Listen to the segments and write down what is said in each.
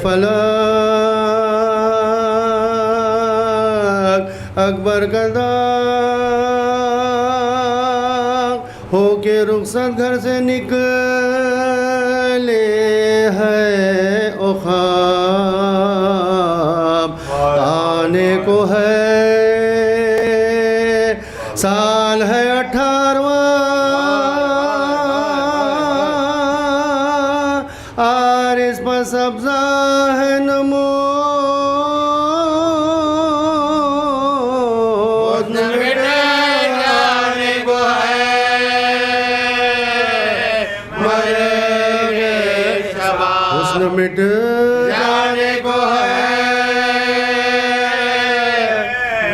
فلک اکبر کا داغ ہو کے رخصت گھر سے نکلے ہے او خواب آنے کو ہے سال ہے 18واں آرس پر سبزہ ہے نمود جانے کو ہے مرے شباب حسن مٹ جانے کو ہے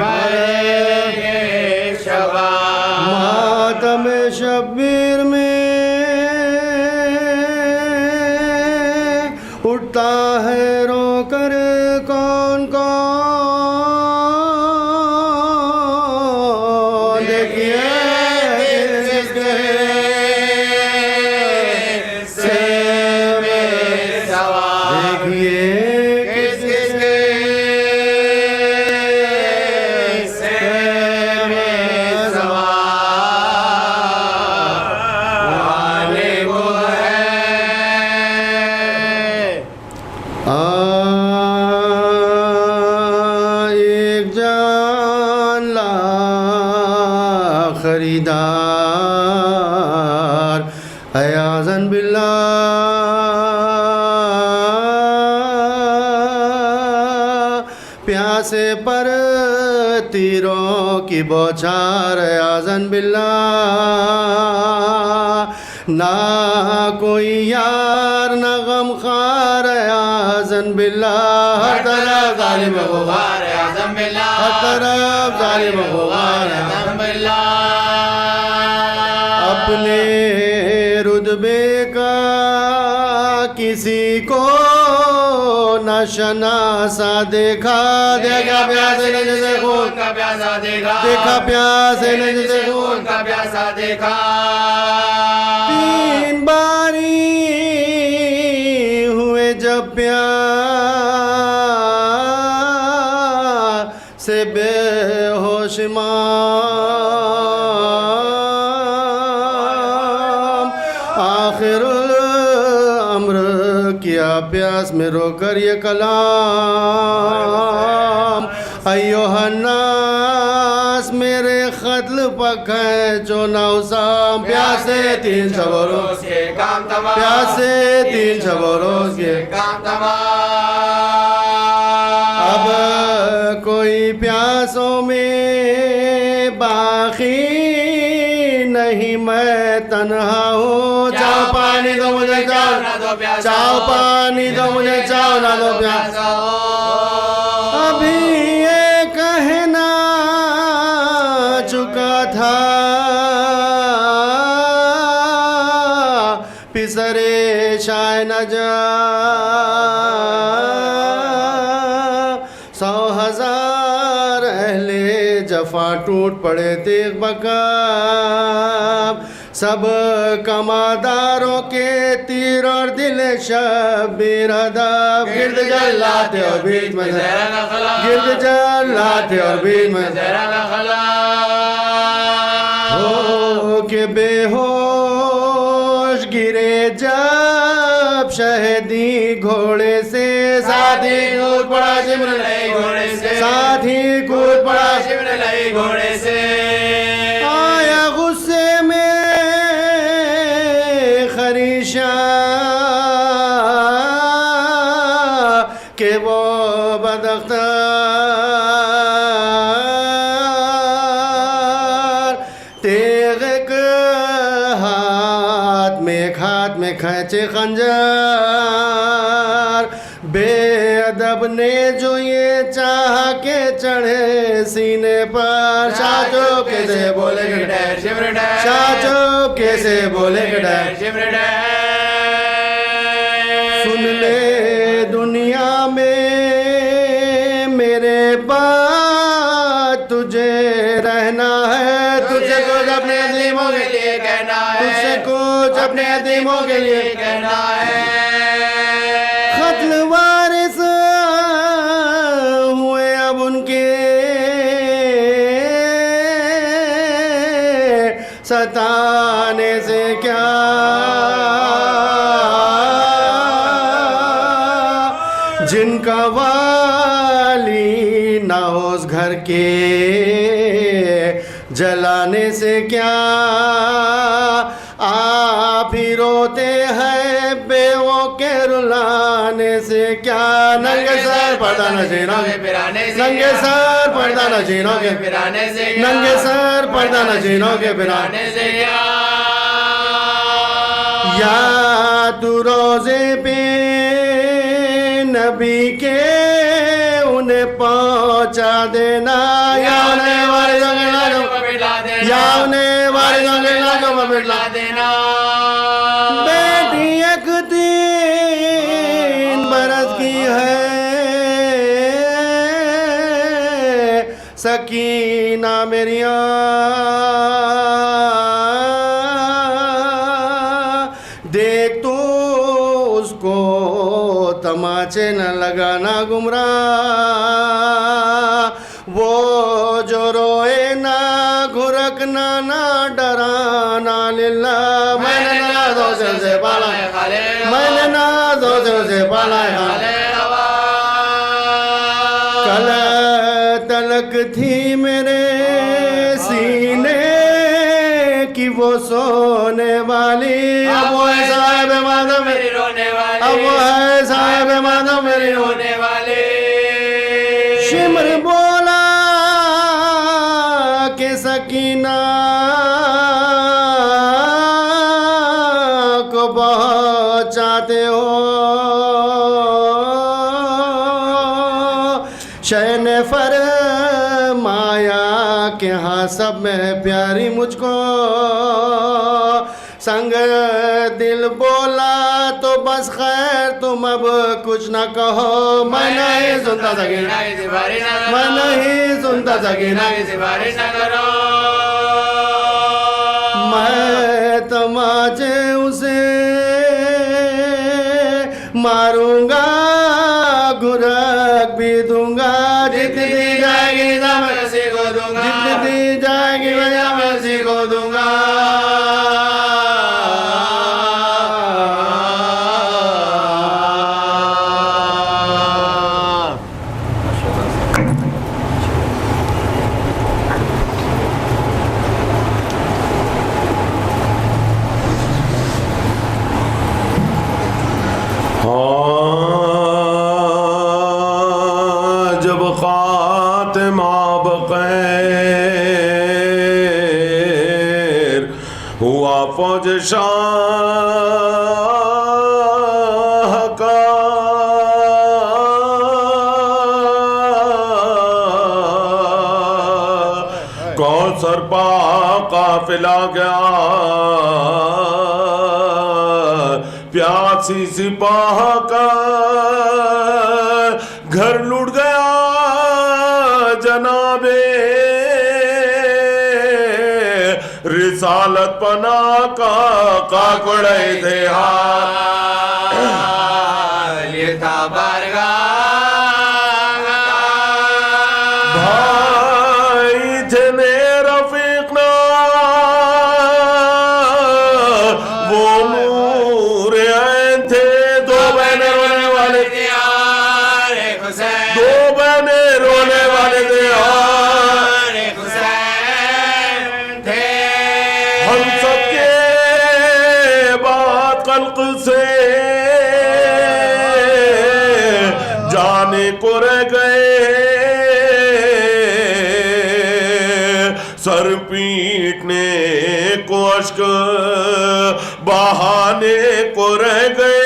مرے شباب ماتم شبیر میں اٹھتا ہے رو کر کون کون دیکھیے کس سے میں سوال دیکھیے کس سے میں سوال آنے کو ہے ایک جان لاکھ خریدار عیاذاً باللہ پیاسے پر تیروں کی بوچھار عیاذاً باللہ نہ کوئی یار نہ غم خار عیاذاً باللہ ہر طرف ظالم غبار اعظم باللہ ہر طرف ظالم غبار اعظم باللہ اپنے رتبے کا کسی کو نہ شناسا دیکھا دیکھا پیاسے نے جیسے خون کا پیاسا دیکھا دیکھا پیاسے نے جیسے خون کا پیاسا دیکھا تین باری ہوئے جب پیار سے بے ہوش امام آخر الامر کیا پیاس میں رو کر یہ کلام ایوہ الناس میرے قتل پکھیں جو نوسام پیاسے 3 شب و روز کے کام تمام پیاسے 3 شب و روز کے کام تمام اب کوئی پیاسوں میں باقی نہیں میں تنہا ہوں چاہو پانی دو مجھے چاہو پانی دو مجھے چاہو نہ دو پیاسا ابھی یہ کہنا چکا تھا پسرے شائع نجات 100,000 اہل جفا ٹوٹ پڑے تیغ بکاب سب کماداروں کے تیر اور دل شبیر ادب گرد جلاتے اور بیچ میں گرد جلاتے اور بیچ میں ہو کے بے ہوش گرے جب شہدی گھوڑے سے ساتھی کود پڑا شمر لئی گھوڑے سے ساتھی کود پڑا شمر لئی گھوڑے سے آیا غصے میں خریشاں کہ وہ بداختار تیغ ایک ہاتھ میں کھینچے خنجر بے ادب نے جو یہ چاہا کہ چڑھے سینے پر شاہ چوب کیسے بولے گا شاہ چوب کیسے بولے گا سن لے دنیا میں میرے بعد تجھے رہنا ہے تجھے کچھ اپنے عظیموں کے لیے کہنا ہے تجھے کچھ اپنے عظیموں کے لیے کہنا ہے قتل وارث جن کا والی نہ ہو اس گھر کے جلانے سے کیا آپ ہی روتے ہیں بیووں کے رلانے سے کیا ننگے سر پردہ نشینوں کے ننگے سر پردہ نشینوں کے ننگے سر پردہ نشینوں کے پرانے سے یا تو روزے پہ نبی کے انہیں پہنچا دینا یا انہیں وارثوں کے لاگوں یا انہیں وارثوں کے لاگوں میں بٹلا دینا بیٹی ایک 3 برس کی ہے سکینہ میری دیکھ تو اس کو تماچے نہ لگانا گمراہ وہ جو روئے نہ گھرکنا نہ ڈرانا للہ میں نے نازوں سے اسے پالا ہے میں نے نازوں سے اسے پالا ہے کل تلک تھی میرے سینے کی وہ سونے والی اب وہ ہے صاحب مادہ میری رونے والی اب وہ ہے صاحب مادہ میری رونے والی شمر بولا کہ سکینہ کو بہت چاہتے ہو شہ نے فرمایا کہ ہاں سب میں پیاری مجھ کو سنگ دل بولا تو بس خیر تم اب کچھ نہ کہو میں نہیں سنتا سکینہ میں نہیں سنتا سکینہ میں تماچے اسے ماروں گا گھرک بھی دوں گا جتنی دی جائے گی میں اسی کو دوں گا جتنی دی جائے گی میں اسی کو دوں گا جب خاتمہ بخیر ہوا فوج شاہ کا کوثر پا قافلہ گیا پیاسی سپاہ کا گھر لٹ گیا جناب رسالت پناہ کا کاکڑے تھے یہ تھا بارگاہ بھائی تھے رفیق نا وہ نور عین تھے دو بہنیں رونے والے تھے دو بہنیں رونے والے تھے ہم سب کے بعد خلق سے جانے کو رہ گئے سر پیٹنے کو اشک بہانے کو رہ گئے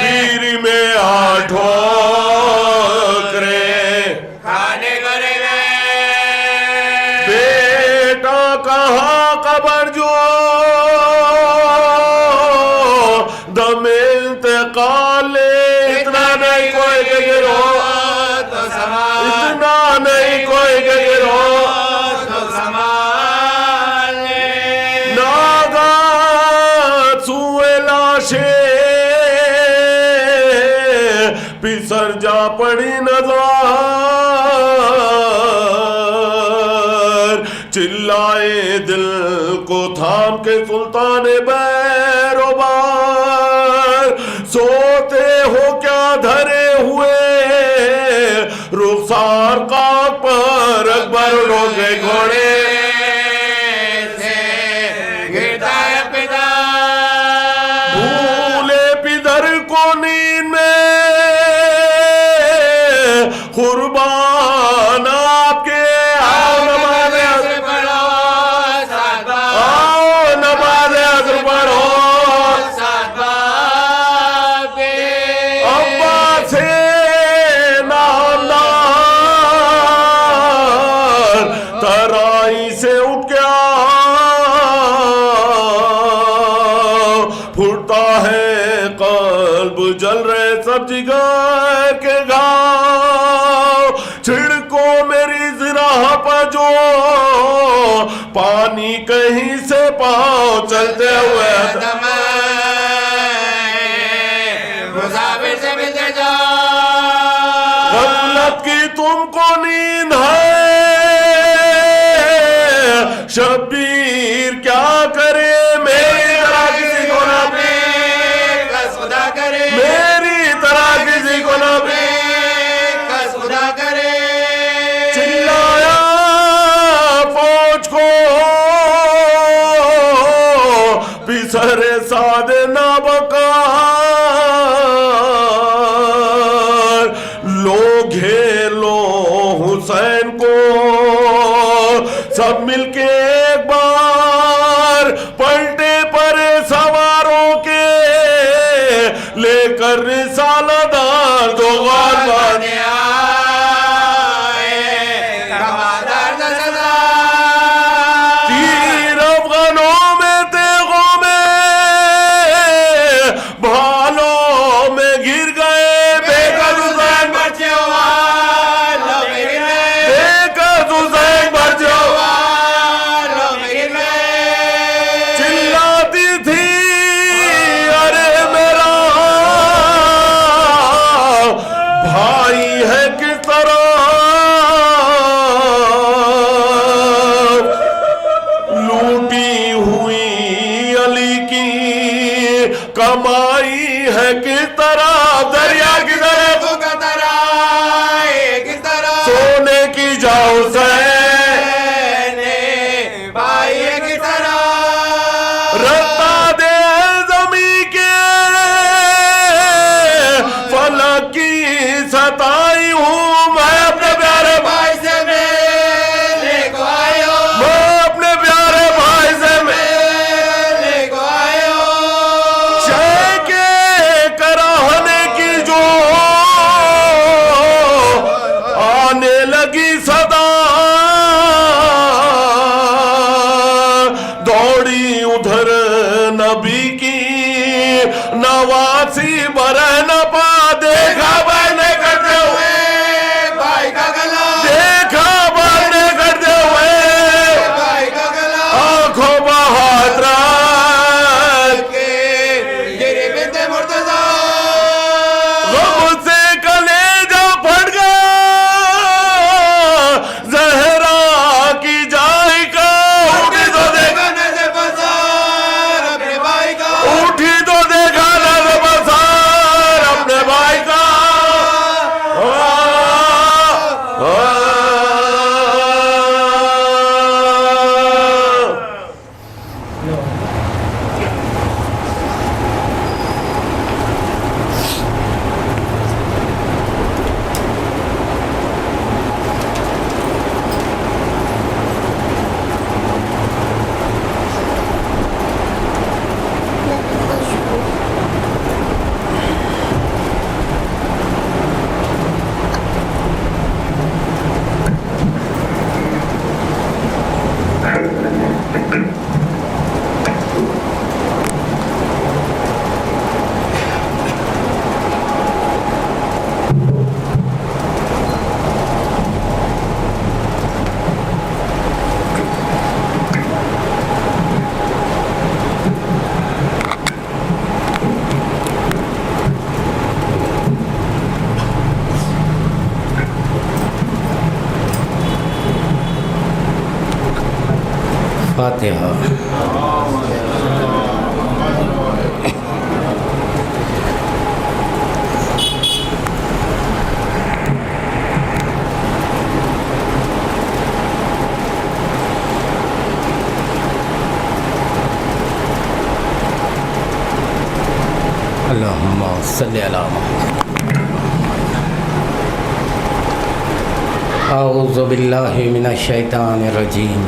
پیری میں ٹھوکریں کھانے کو رہ گئے بیٹا کہاں قبر جو دم انتقال اتنا نہیں کوئی کہ گرو اتنا نہیں کوئی کہ گرو ناگات سوئے لاشیں پسر جا پڑی نظر چلائے دل کو تھام کے سلطان بیروبار سوتے ہو کیا دھرے ہوئے رخسار خاک پر اکبر اڑو گئے گھوڑے سے گرتا ہے پتا بھولے پدر کو نیند میں قربان آپ کے آؤ نماز عصر پڑھو سات بار آؤ نماز عصر پڑھو سات بار کے ابا سے نامدار ترائی سے اٹھ کے پھوٹتا ہے قلب جل رہے سب جگر کے گھاؤ چھڑکو میری زراح پر جو پانی کہیں سے پاؤ چلتے ہوئے مسافر سے ملتے جاؤ غفلت کی تم کو نیند ہے شبیر کیا کرے میری طرح کسی کو نہ کس خدا کرے میری طرح کسی کو نہ کس خدا کرے چلایا فوج کو پسر ساد نابکار لو گھیر لو حسین کو سب مل کے ایک بار پلٹے پر سواروں کے لے کر رسالہ دار دو غالبان تیر افغانوں میں تیغوں میں بھالوں میں گر گئے بے قد حسین بچے بے قد حسین بچے چلاتی تھی ارے میرا بھائی ہے کس طرح لوٹی ہوئی علی کی کمائی ہے کس طرح دریا کی طرح سونے کی جاؤ سے رتا دے زمین کے فلک کی ستائی ہوں میں اپنے پیارے بھائی سے میں اپنے پیارے بھائی سے شے کے کراہنے کی جو آنے لگی صدا دوڑی ادھر نبی کی نواسی برہ نہ پا دیکھا بہنے کرتے ہوئے دیکھا بہنے کرتے ہوئے آنکھوں بہت رات غم سے کلیجہ پھٹ گیا زہرا کی جائے کا اٹھی تو دیکھا اٹھی تو دیکھا نظر بسار اپنے بھائی کا فاتحہ اللہم صلی علی محمد۔ اعوذ باللہ من الشیطان الرجیم،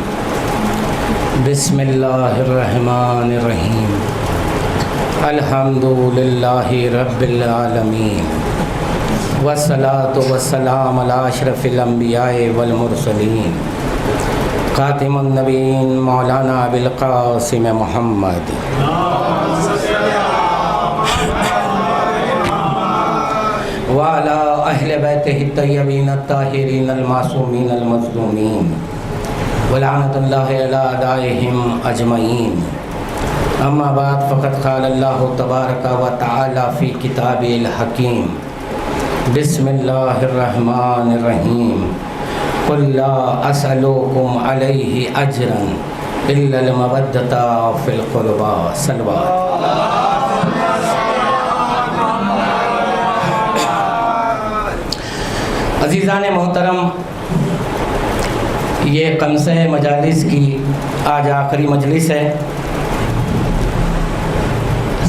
بسم اللہ الرحمن الرحیم، الحمد للہ رب العالمین، والصلاة والسلام علی اشرف الانبیاء والمرسلین، خاتم النبیین مولانا ابی القاسم محمد، وعلى اہل بیتہ الطیبین الطاہرین المعصومین المظلومین، ولعنۃ اللہ علی اعدائہم اجمعین۔ اما بعد، فقد قال اللہ تبارک و تعالی فی کتابہ الحکیم، بسم اللہ الرحمن الرحیم، قل لا اسألکم علیہ اجرا الا المودۃ فی القربى۔ صلوات۔ عزیزان محترم، یہ قمصہ مجالس کی آج آخری مجلس ہے۔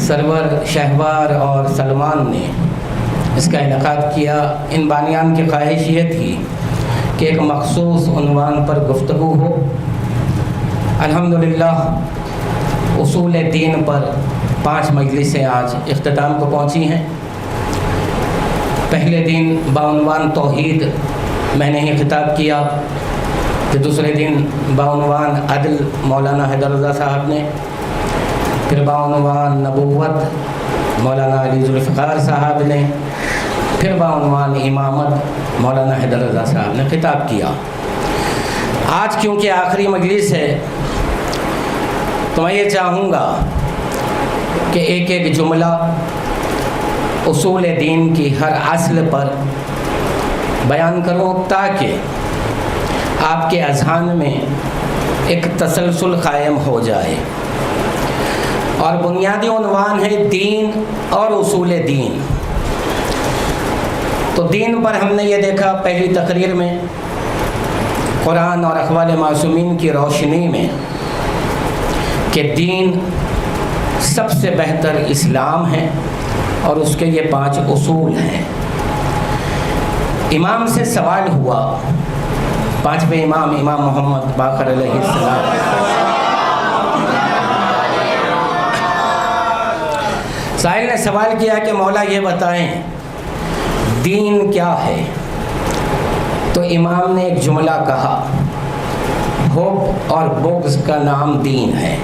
سرور شہوار اور سلمان نے اس کا انعقاد کیا۔ ان بانیان کی خواہش یہ تھی کہ ایک مخصوص عنوان پر گفتگو ہو۔ الحمدللہ اصول دین پر 5 مجلسیں آج اختتام کو پہنچی ہیں۔ پہلے دن بعنوان توحید میں نے ہی خطاب کیا، پھر دوسرے دن بعنوان عدل مولانا حیدر رضا صاحب نے، پھر بعنوان نبوت مولانا علی ذوالفقار صاحب نے، پھر بعنوان امامت مولانا حیدر رضا صاحب نے خطاب کیا۔ آج کیونکہ آخری مجلس ہے تو میں یہ چاہوں گا کہ ایک ایک جملہ اصول دین کی ہر اصل پر بیان کروں تاکہ آپ کے اذہان میں ایک تسلسل قائم ہو جائے۔ اور بنیادی عنوان ہے دین اور اصول دین۔ تو دین پر ہم نے یہ دیکھا پہلی تقریر میں، قرآن اور اقوال معصومین کی روشنی میں، کہ دین سب سے بہتر اسلام ہے اور اس کے یہ 5 اصول ہیں۔ امام سے سوال ہوا، 5ویں امام محمد باقر علیہ السلام، سائل نے سوال کیا کہ مولا یہ بتائیں دین کیا ہے؟ تو امام نے ایک جملہ کہا، حب اور بغض کا نام دین ہے۔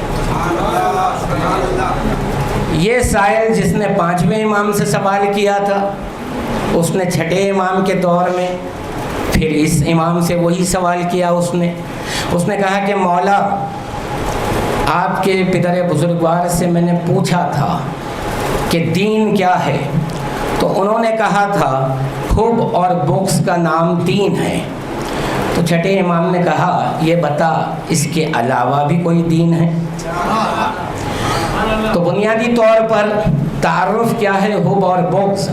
یہ سائل جس نے 5ویں امام سے سوال کیا تھا، اس نے 6ٹھے امام کے دور میں پھر اس امام سے وہی سوال کیا۔ اس نے کہا کہ مولا آپ کے پدر بزرگوار سے میں نے پوچھا تھا کہ دین کیا ہے، تو انہوں نے کہا تھا حب اور بغض کا نام دین ہے۔ تو 6ٹھے امام نے کہا یہ بتا اس کے علاوہ بھی کوئی دین ہے؟ تو بنیادی طور پر تعارف کیا ہے حب اور بغض؟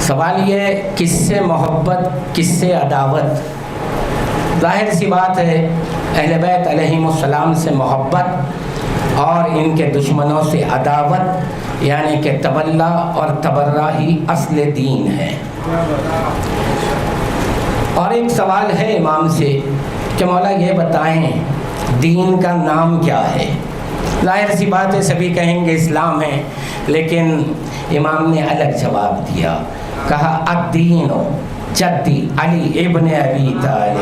سوال یہ کس سے محبت، کس سے عداوت؟ ظاہر سی بات ہے اہل بیت علیہم السلام سے محبت اور ان کے دشمنوں سے عداوت، یعنی کہ تولا اور تبرہ ہی اصل دین ہے۔ اور ایک سوال ہے امام سے کہ مولا یہ بتائیں دین کا نام کیا ہے؟ ظاہر سی بات ہے سبھی کہیں گے اسلام ہے، لیکن امام نے الگ جواب دیا، کہا الدین جدی علی ابن ابی طالب۔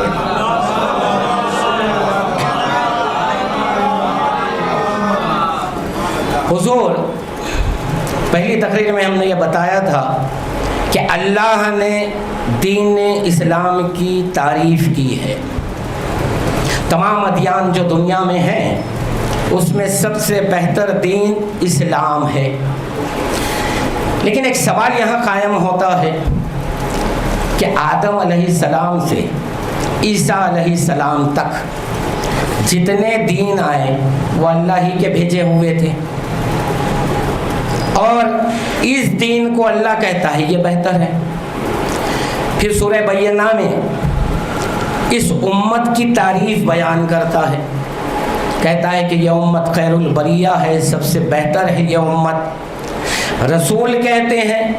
حضور پہلی تقریر میں ہم نے یہ بتایا تھا کہ اللہ نے دین اسلام کی تعریف کی ہے۔ تمام ادیان جو دنیا میں ہیں اس میں سب سے بہتر دین اسلام ہے۔ لیکن ایک سوال یہاں قائم ہوتا ہے کہ آدم علیہ السلام سے عیسیٰ علیہ السلام تک جتنے دین آئے وہ اللہ ہی کے بھیجے ہوئے تھے، اور اس دین کو اللہ کہتا ہے یہ بہتر ہے۔ پھر سورہ بینہ میں اس امت کی تعریف بیان کرتا ہے، کہتا ہے کہ یہ امت خیر البریہ ہے، سب سے بہتر ہے یہ امت۔ رسول کہتے ہیں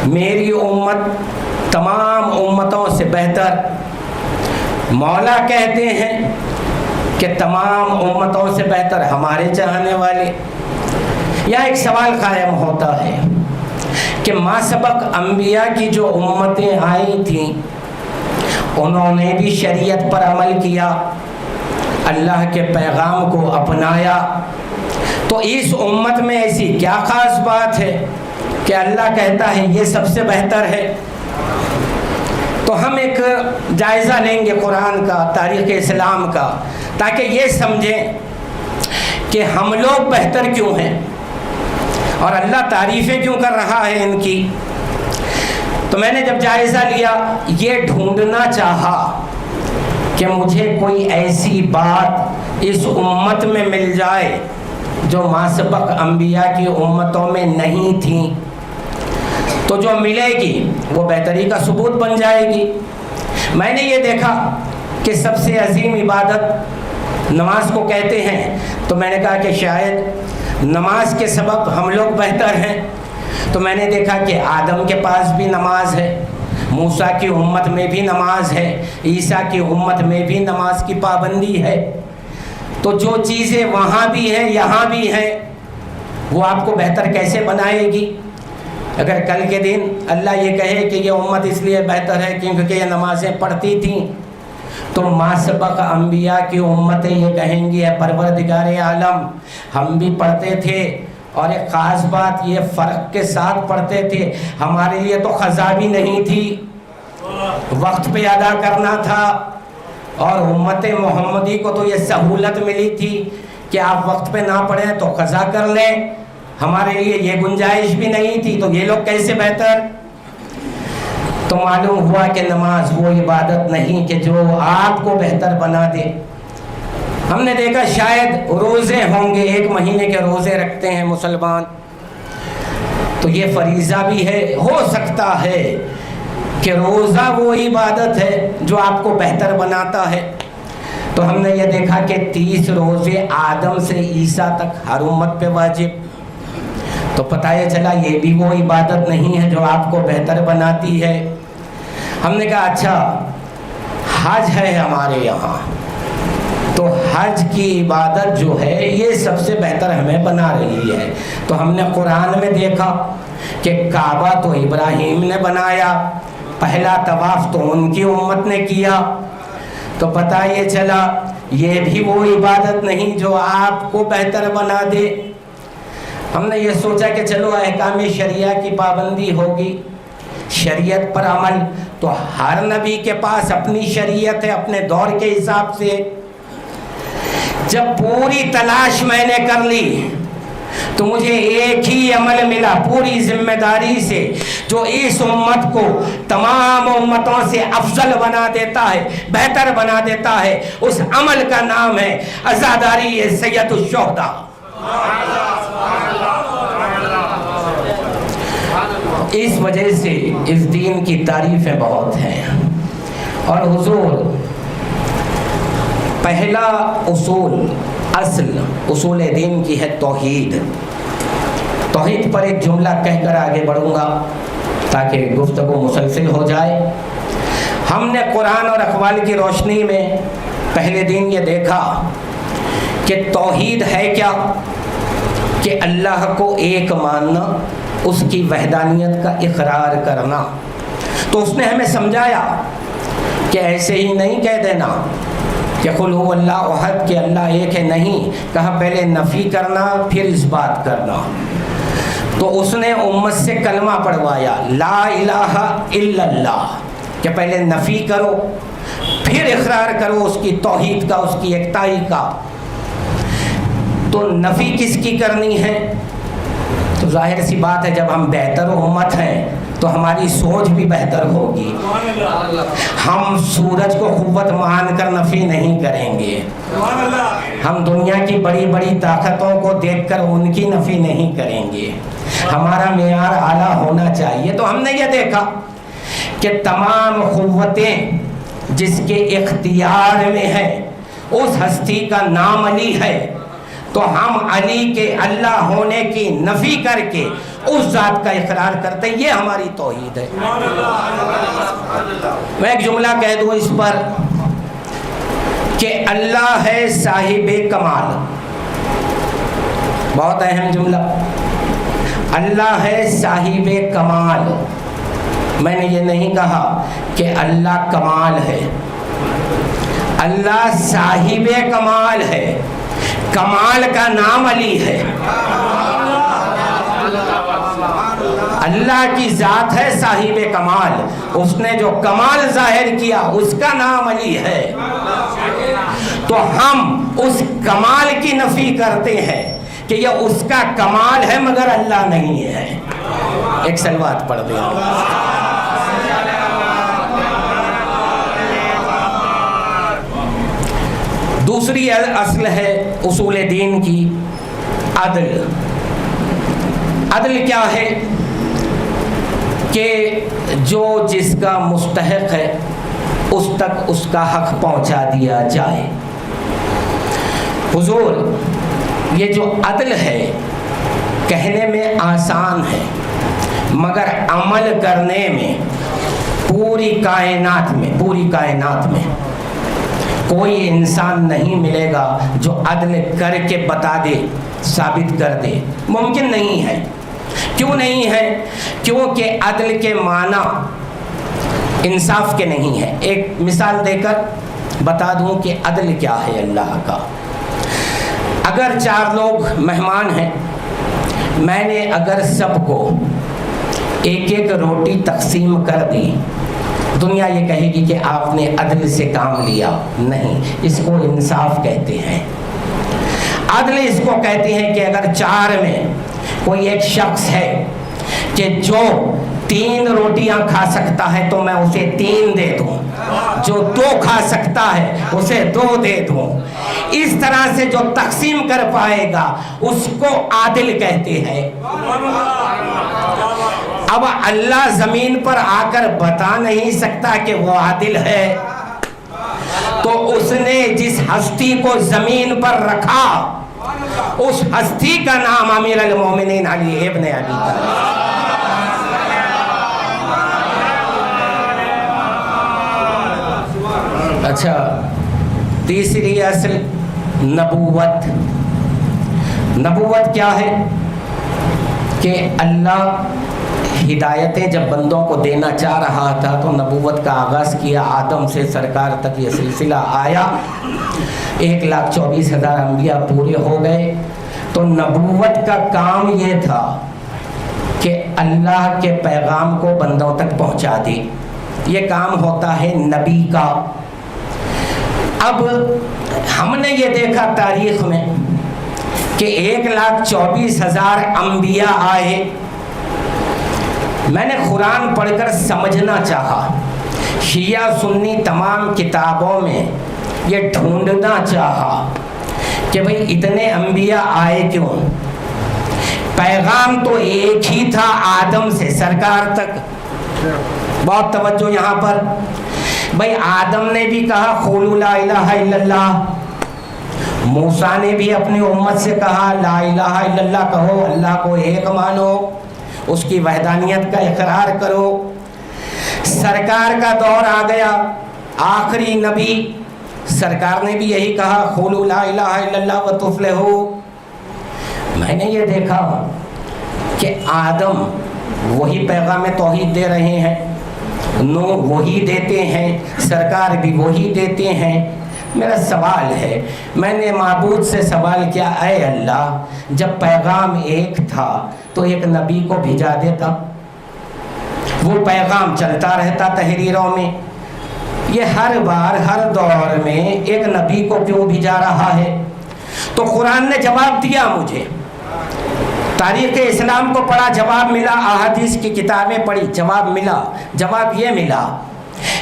میری امت تمام امتوں سے بہتر، مولا کہتے ہیں کہ تمام امتوں سے بہتر ہمارے چاہنے والے۔ یہاں ایک سوال قائم ہوتا ہے کہ ما سبق انبیاء کی جو امتیں آئی تھیں انہوں نے بھی شریعت پر عمل کیا، اللہ کے پیغام کو اپنایا، تو اس امت میں ایسی کیا خاص بات ہے کہ اللہ کہتا ہے یہ سب سے بہتر ہے؟ تو ہم ایک جائزہ لیں گے قرآن کا، تاریخ اسلام کا، تاکہ یہ سمجھیں کہ ہم لوگ بہتر کیوں ہیں اور اللہ تعریفیں کیوں کر رہا ہے ان کی۔ تو میں نے جب جائزہ لیا یہ ڈھونڈنا چاہا کہ مجھے کوئی ایسی بات اس امت میں مل جائے جو ما سبق انبیاء کی امتوں میں نہیں تھیں، تو جو ملے گی وہ بہتری کا ثبوت بن جائے گی۔ میں نے یہ دیکھا کہ سب سے عظیم عبادت نماز کو کہتے ہیں، تو میں نے کہا کہ شاید نماز کے سبب ہم لوگ بہتر ہیں۔ تو میں نے دیکھا کہ آدم کے پاس بھی نماز ہے، موسیٰ کی امت میں بھی نماز ہے، عیسیٰ کی امت میں بھی نماز کی پابندی ہے۔ تو جو چیزیں وہاں بھی ہیں یہاں بھی ہیں وہ آپ کو بہتر کیسے بنائے گی؟ اگر کل کے دن اللہ یہ کہے کہ یہ امت اس لیے بہتر ہے کیونکہ یہ نمازیں پڑھتی تھیں، تو ما سبق انبیاء کی امتیں یہ کہیں گی اے پروردگار عالم ہم بھی پڑھتے تھے، اور ایک خاص بات یہ فرق کے ساتھ پڑھتے تھے، ہمارے لیے تو قضا بھی نہیں تھی، وقت پہ ادا کرنا تھا، اور امت محمدی کو تو یہ سہولت ملی تھی کہ آپ وقت پہ نہ پڑھیں تو قضا کر لیں، ہمارے لیے یہ گنجائش بھی نہیں تھی، تو یہ لوگ کیسے بہتر؟ تو معلوم ہوا کہ نماز وہ عبادت نہیں کہ جو آپ کو بہتر بنا دے۔ ہم نے دیکھا شاید روزے ہوں گے، 1 مہینے کے روزے رکھتے ہیں مسلمان، تو یہ فریضہ بھی ہے، ہو سکتا ہے کہ روزہ وہ عبادت ہے جو آپ کو بہتر بناتا ہے۔ تو ہم نے یہ دیکھا کہ 30 روزے آدم سے عیسیٰ تک ہر امت پہ واجب، تو پتہ یہ چلا یہ بھی وہ عبادت نہیں ہے جو آپ کو بہتر بناتی ہے۔ ہم نے کہا اچھا حج ہے ہمارے یہاں، تو حج کی عبادت جو ہے یہ سب سے بہتر ہمیں بنا رہی ہے۔ تو ہم نے قرآن میں دیکھا کہ کعبہ تو ابراہیم نے بنایا، پہلا طواف تو ان کی امت نے کیا، تو پتہ یہ چلا یہ بھی وہ عبادت نہیں جو آپ کو بہتر بنا دے۔ ہم نے یہ سوچا کہ چلو احکام شریعہ کی پابندی ہوگی، شریعت پر عمل، تو ہر نبی کے پاس اپنی شریعت ہے اپنے دور کے حساب سے۔ جب پوری تلاش میں نے کر لی تو مجھے ایک ہی عمل ملا پوری ذمہ داری سے جو اس امت کو تمام امتوں سے افضل بنا دیتا ہے، بہتر بنا دیتا ہے، اس عمل کا نام ہے عزاداری سید الشہداء۔ اس وجہ سے اس دین کی تعریفیں بہت ہیں، اور حضور پہلا اصول دین کی ہے توحید۔ توحید پر ایک جملہ کہہ کر آگے بڑھوں گا تاکہ گفتگو مسلسل ہو جائے۔ ہم نے قرآن اور اقوال کی روشنی میں پہلے دن یہ دیکھا کہ توحید ہے کیا، کہ اللہ کو ایک ماننا، اس کی وحدانیت کا اقرار کرنا۔ تو اس نے ہمیں سمجھایا کہ ایسے ہی نہیں کہہ دینا کہ قل هو اللہ احد، کہ اللہ ایک ہے، نہیں کہا پہلے نفی کرنا پھر اس بات کرنا۔ تو اس نے امت سے کلمہ پڑھوایا لا الہ الا اللہ، کہ پہلے نفی کرو پھر اقرار کرو اس کی توحید کا، اس کی یکتائی کا۔ تو نفی کس کی کرنی ہے؟ تو ظاہر سی بات ہے جب ہم بہتر امت ہیں تو ہماری سوچ بھی بہتر ہوگی، ہم سورج کو قوت مان کر نفی نہیں کریں گے، ہم دنیا کی بڑی بڑی طاقتوں کو دیکھ کر ان کی نفی نہیں کریں گے، ہمارا معیار اعلیٰ ہونا چاہیے۔ تو ہم نے یہ دیکھا کہ تمام قوتیں جس کے اختیار میں ہیں اس ہستی کا نام علی ہے، تو ہم علی کے اللہ ہونے کی نفی کر کے اس ذات کا اقرار کرتے ہیں. یہ ہماری توحید ہے. میں ایک جملہ کہہ دوں اس پر کہ اللہ ہے صاحب کمال. بہت اہم جملہ. اللہ ہے صاحب کمال. میں نے یہ نہیں کہا کہ اللہ کمال ہے. اللہ صاحب کمال ہے. کمال کا نام علی ہے. اللہ کی ذات ہے صاحب کمال. اس نے جو کمال ظاہر کیا اس کا نام علی ہے. تو ہم اس کمال کی نفی کرتے ہیں کہ یہ اس کا کمال ہے مگر اللہ نہیں ہے. ایک صلوات پڑھ دیں. دوسری اصل ہے اصول دین کی عدل. عدل کیا ہے؟ کہ جو جس کا مستحق ہے اس تک اس کا حق پہنچا دیا جائے. حضور یہ جو عدل ہے کہنے میں آسان ہے مگر عمل کرنے میں پوری کائنات میں کوئی انسان نہیں ملے گا جو عدل کر کے بتا دے، ثابت کر دے. ممکن نہیں ہے. کیوں نہیں ہے؟ کیونکہ عدل کے معنی انصاف کے نہیں ہے. ایک مثال دے کر بتا دوں کہ عدل کیا ہے اللہ کا. اگر 4 لوگ مہمان ہیں، میں نے اگر سب کو ایک ایک روٹی تقسیم کر دی، دنیا یہ کہے گی کہ آپ نے عدل سے کام لیا. نہیں، اس کو انصاف کہتے ہیں. عدل اس کو کہتے ہیں کہ اگر 4 میں کوئی ایک شخص ہے کہ جو 3 روٹیاں کھا سکتا ہے تو میں اسے 3 دے دوں، جو 2 کھا سکتا ہے اسے 2 دے دوں. اس طرح سے جو تقسیم کر پائے گا اس کو عادل کہتے ہیں. اب اللہ زمین پر آ کر بتا نہیں سکتا کہ وہ عادل ہے، تو اس نے جس ہستی کو زمین پر رکھا اس ہستی کا نام امیر المومنین علی ابن ابی طالب. اچھا، تیسری اصل نبوت. نبوت کیا ہے؟ کہ اللہ ہدایتیں جب بندوں کو دینا چاہ رہا تھا تو نبوت کا آغاز کیا. آدم سے سرکار تک یہ سلسلہ آیا. 1,24,000 انبیاء پورے ہو گئے. تو نبوت کا کام یہ تھا کہ اللہ کے پیغام کو بندوں تک پہنچا دے. یہ کام ہوتا ہے نبی کا. اب ہم نے یہ دیکھا تاریخ میں کہ 1,24,000 انبیاء آئے. میں نے قرآن پڑھ کر سمجھنا چاہا، شیعہ سنی تمام کتابوں میں یہ ڈھونڈنا چاہا کہ بھئی اتنے انبیاء آئے کیوں؟ پیغام تو ایک ہی تھا آدم سے سرکار تک. بہت توجہ یہاں پر. بھئی آدم نے بھی کہا قولوا لا الہ الا اللہ. موسیٰ نے بھی اپنی امت سے کہا لا الہ الا اللہ کہو، اللہ کو ایک مانو، اس کی وحدانیت کا اقرار کرو. سرکار کا دور آ گیا، آخری نبی سرکار نے بھی یہی کہا قولوا لا الہ الا اللہ وتفلحوا. میں نے یہ دیکھا کہ آدم وہی پیغام توحید دے رہے ہیں، نوح وہی دیتے ہیں، سرکار بھی وہی دیتے ہیں. میرا سوال ہے، میں نے معبود سے سوال کیا، اے اللہ جب پیغام ایک تھا تو ایک نبی کو بھیجا دیتا، وہ پیغام چلتا رہتا تحریروں میں. یہ ہر بار ہر دور میں ایک نبی کو کیوں بھیجا رہا ہے؟ تو قرآن نے جواب دیا. مجھے تاریخ اسلام کو پڑھا، جواب ملا. احادیث کی کتابیں پڑھی، جواب ملا. جواب یہ ملا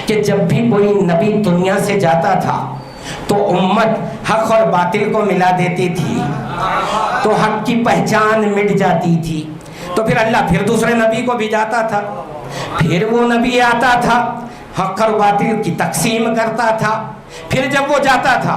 کہ جب بھی کوئی نبی دنیا سے جاتا تھا تو امت حق اور باطل کو ملا دیتی تھی، تو حق کی پہچان مٹ جاتی تھی. تو پھر اللہ پھر دوسرے نبی کو بھیجاتا تھا، پھر وہ نبی آتا تھا، حق اور باطل کی تقسیم کرتا تھا. پھر جب وہ جاتا تھا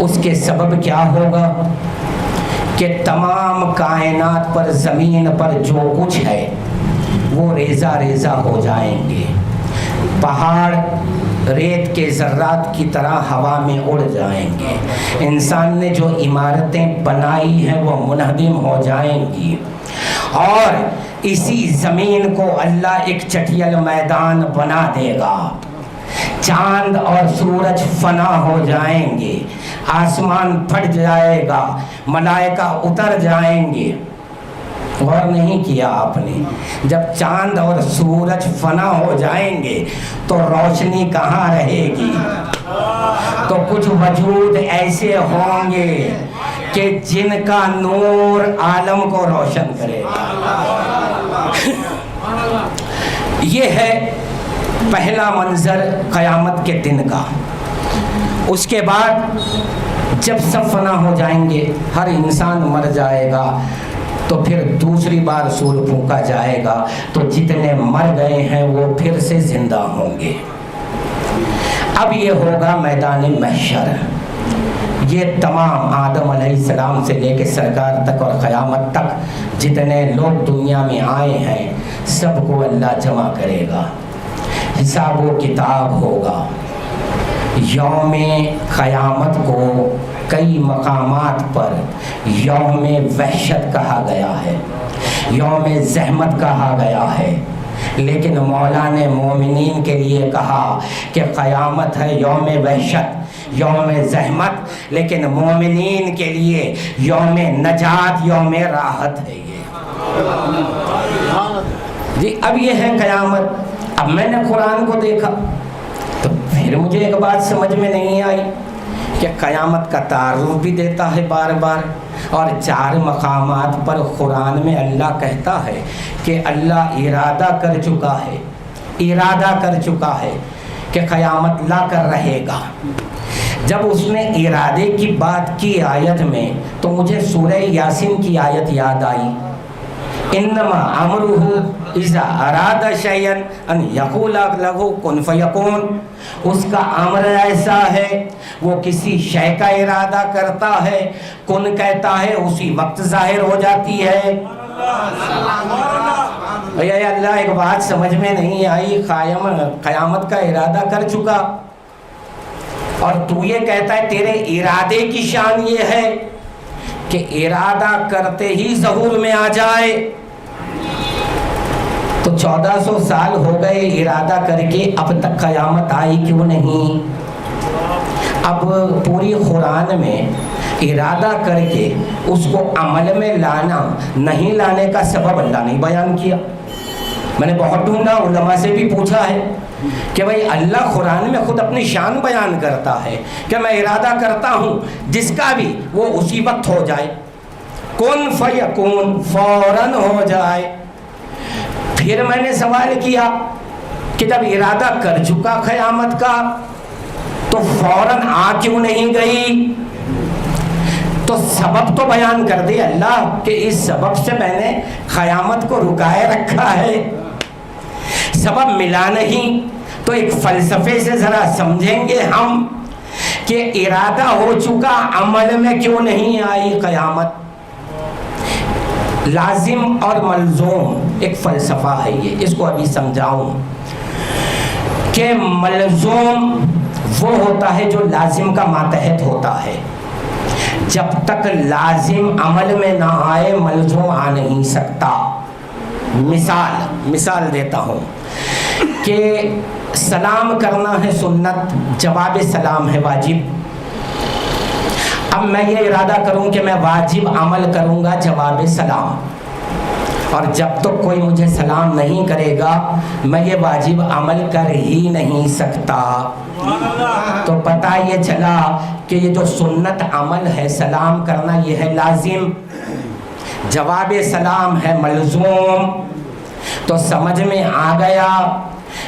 اس کے سبب کیا ہوگا کہ تمام کائنات پر زمین پر جو کچھ ہے وہ ریزہ ریزہ ہو جائیں گے. پہاڑ ریت کے ذرات کی طرح ہوا میں اڑ جائیں گے. انسان نے جو عمارتیں بنائی ہیں وہ منہدم ہو جائیں گی. اور اسی زمین کو اللہ ایک چٹیل میدان بنا دے گا. چاند اور سورج فنا ہو جائیں گے. آسمان پھٹ جائے گا. ملائکہ اتر جائیں گے. غور نہیں کیا آپ نے؟ جب چاند اور سورج فنا ہو جائیں گے تو روشنی کہاں رہے گی؟ تو کچھ وجود ایسے ہوں گے کہ جن کا نور عالم کو روشن کرے گا. یہ ہے پہلا منظر قیامت کے دن کا. اس کے بعد جب سب فنا ہو جائیں گے، ہر انسان مر جائے گا، تو پھر دوسری بار سور پھونکا جائے گا. تو جتنے مر گئے ہیں وہ پھر سے زندہ ہوں گے. اب یہ ہوگا میدان محشر. یہ تمام آدم علیہ السلام سے لے کے سرکار تک اور قیامت تک جتنے لوگ دنیا میں آئے ہیں سب کو اللہ جمع کرے گا. حساب و کتاب ہوگا. یوم قیامت کو کئی مقامات پر یوم وحشت کہا گیا ہے، یوم زحمت کہا گیا ہے، لیکن مولا نے مومنین کے لیے کہا کہ قیامت ہے یوم وحشت، یوم زحمت، لیکن مومنین کے لیے یوم نجات، یوم راحت ہے. جی اب یہ ہے قیامت. اب میں نے قرآن کو دیکھا تو پھر مجھے ایک بات سمجھ میں نہیں آئی کہ قیامت کا تعارف بھی دیتا ہے بار بار، اور 4 مقامات پر قرآن میں اللہ کہتا ہے کہ اللہ ارادہ کر چکا ہے، ارادہ کر چکا ہے کہ قیامت لا کر رہے گا. جب اس نے ارادے کی بات کی آیت میں تو مجھے سورہ یاسین کی آیت یاد آئی. انما امرہ اذا اراد شیئا ان یقول لہ کن فیکون. اس کا امر ایسا ہے، وہ کسی شے کا ارادہ کرتا ہے، کن کہتا ہے، اسی وقت ظاہر ہو جاتی ہے. اے اللہ ایک بات سمجھ میں نہیں آئی، قیامت کا ارادہ کر چکا اور تو یہ کہتا ہے تیرے ارادے کی شان یہ ہے کہ ارادہ کرتے ہی ظہور میں آ جائے. تو 1400 سال ہو گئے ارادہ کر کے، اب تک قیامت آئی کیوں نہیں؟ اب پوری قرآن میں ارادہ کر کے اس کو عمل میں لانا، نہیں لانے کا سبب اللہ نے بیان کیا. میں نے بہت ڈھونڈا، علماء سے بھی پوچھا ہے کہ بھئی اللہ قرآن میں خود اپنی شان بیان کرتا ہے کہ میں ارادہ کرتا ہوں جس کا بھی وہ اسی وقت ہو جائے، کن فیکون، فوراً ہو جائے. پھر میں نے سوال کیا کہ جب ارادہ کر چکا قیامت کا تو فوراً آ کیوں نہیں گئی؟ تو سبب تو بیان کر دے اللہ کہ اس سبب سے میں نے قیامت کو رکائے رکھا ہے. سبب ملا نہیں تو ایک فلسفے سے ذرا سمجھیں گے ہم کہ ارادہ ہو چکا، عمل میں کیوں نہیں آئی قیامت. لازم اور ملزوم ایک فلسفہ ہے، یہ اس کو ابھی سمجھاؤں کہ ملزوم وہ ہوتا ہے جو لازم کا ماتحت ہوتا ہے. جب تک لازم عمل میں نہ آئے ملزوم آ نہیں سکتا. مثال دیتا ہوں کہ سلام کرنا ہے سنت، جواب سلام ہے واجب. اب میں یہ ارادہ کروں کہ میں واجب عمل کروں گا جواب سلام، اور جب تک کوئی مجھے سلام نہیں کرے گا میں یہ واجب عمل کر ہی نہیں سکتا. تو پتہ یہ چلا کہ یہ جو سنت عمل ہے سلام کرنا یہ ہے لازم، جواب سلام ہے ملزوم. تو سمجھ میں آ گیا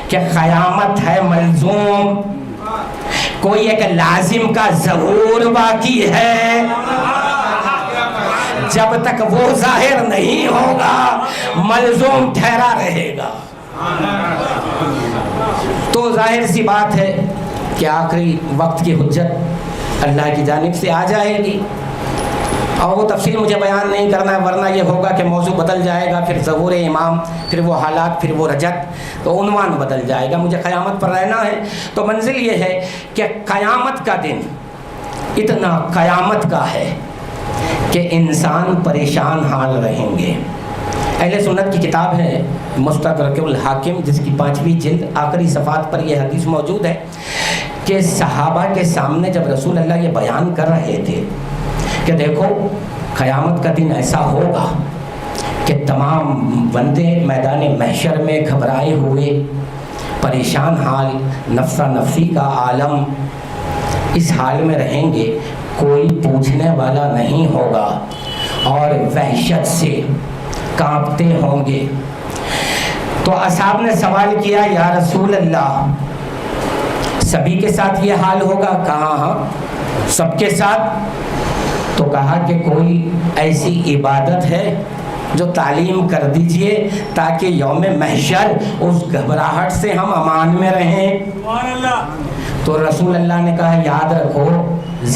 کہ قیامت ہے ملزوم، کوئی ایک لازم کا ظہور باقی ہے. جب تک وہ ظاہر نہیں ہوگا ملزوم ٹھہرا رہے گا. تو ظاہر سی بات ہے کہ آخری وقت کی حجت اللہ کی جانب سے آ جائے گی، اور وہ تفصیل مجھے بیان نہیں کرنا ہے، ورنہ یہ ہوگا کہ موضوع بدل جائے گا، پھر ظہور امام، پھر وہ حالات، پھر وہ رجت، تو عنوان بدل جائے گا۔ مجھے قیامت پر رہنا ہے، تو منزل یہ ہے کہ قیامت کا دن اتنا قیامت کا ہے کہ انسان پریشان حال رہیں گے۔ اہل سنت کی کتاب ہے مستدرک الحاکم، جس کی 5ویں جلد آخری صفحات پر یہ حدیث موجود ہے کہ صحابہ کے سامنے جب رسول اللہ یہ بیان کر رہے تھے کہ دیکھو قیامت کا دن ایسا ہوگا کہ تمام بندے میدان محشر میں گھبرائے ہوئے، پریشان حال، نفسا نفسی کا عالم، اس حال میں رہیں گے، کوئی پوچھنے والا نہیں ہوگا اور وحشت سے کانپتے ہوں گے۔ تو اصحاب نے سوال کیا یا رسول اللہ سبھی کے ساتھ یہ حال ہوگا؟ کہا ہاں سب کے ساتھ۔ تو کہا کہ کوئی ایسی عبادت ہے جو تعلیم کر دیجئے تاکہ یوم محشر اس گھبراہٹ سے ہم امان میں رہیں۔ تو رسول اللہ نے کہا یاد رکھو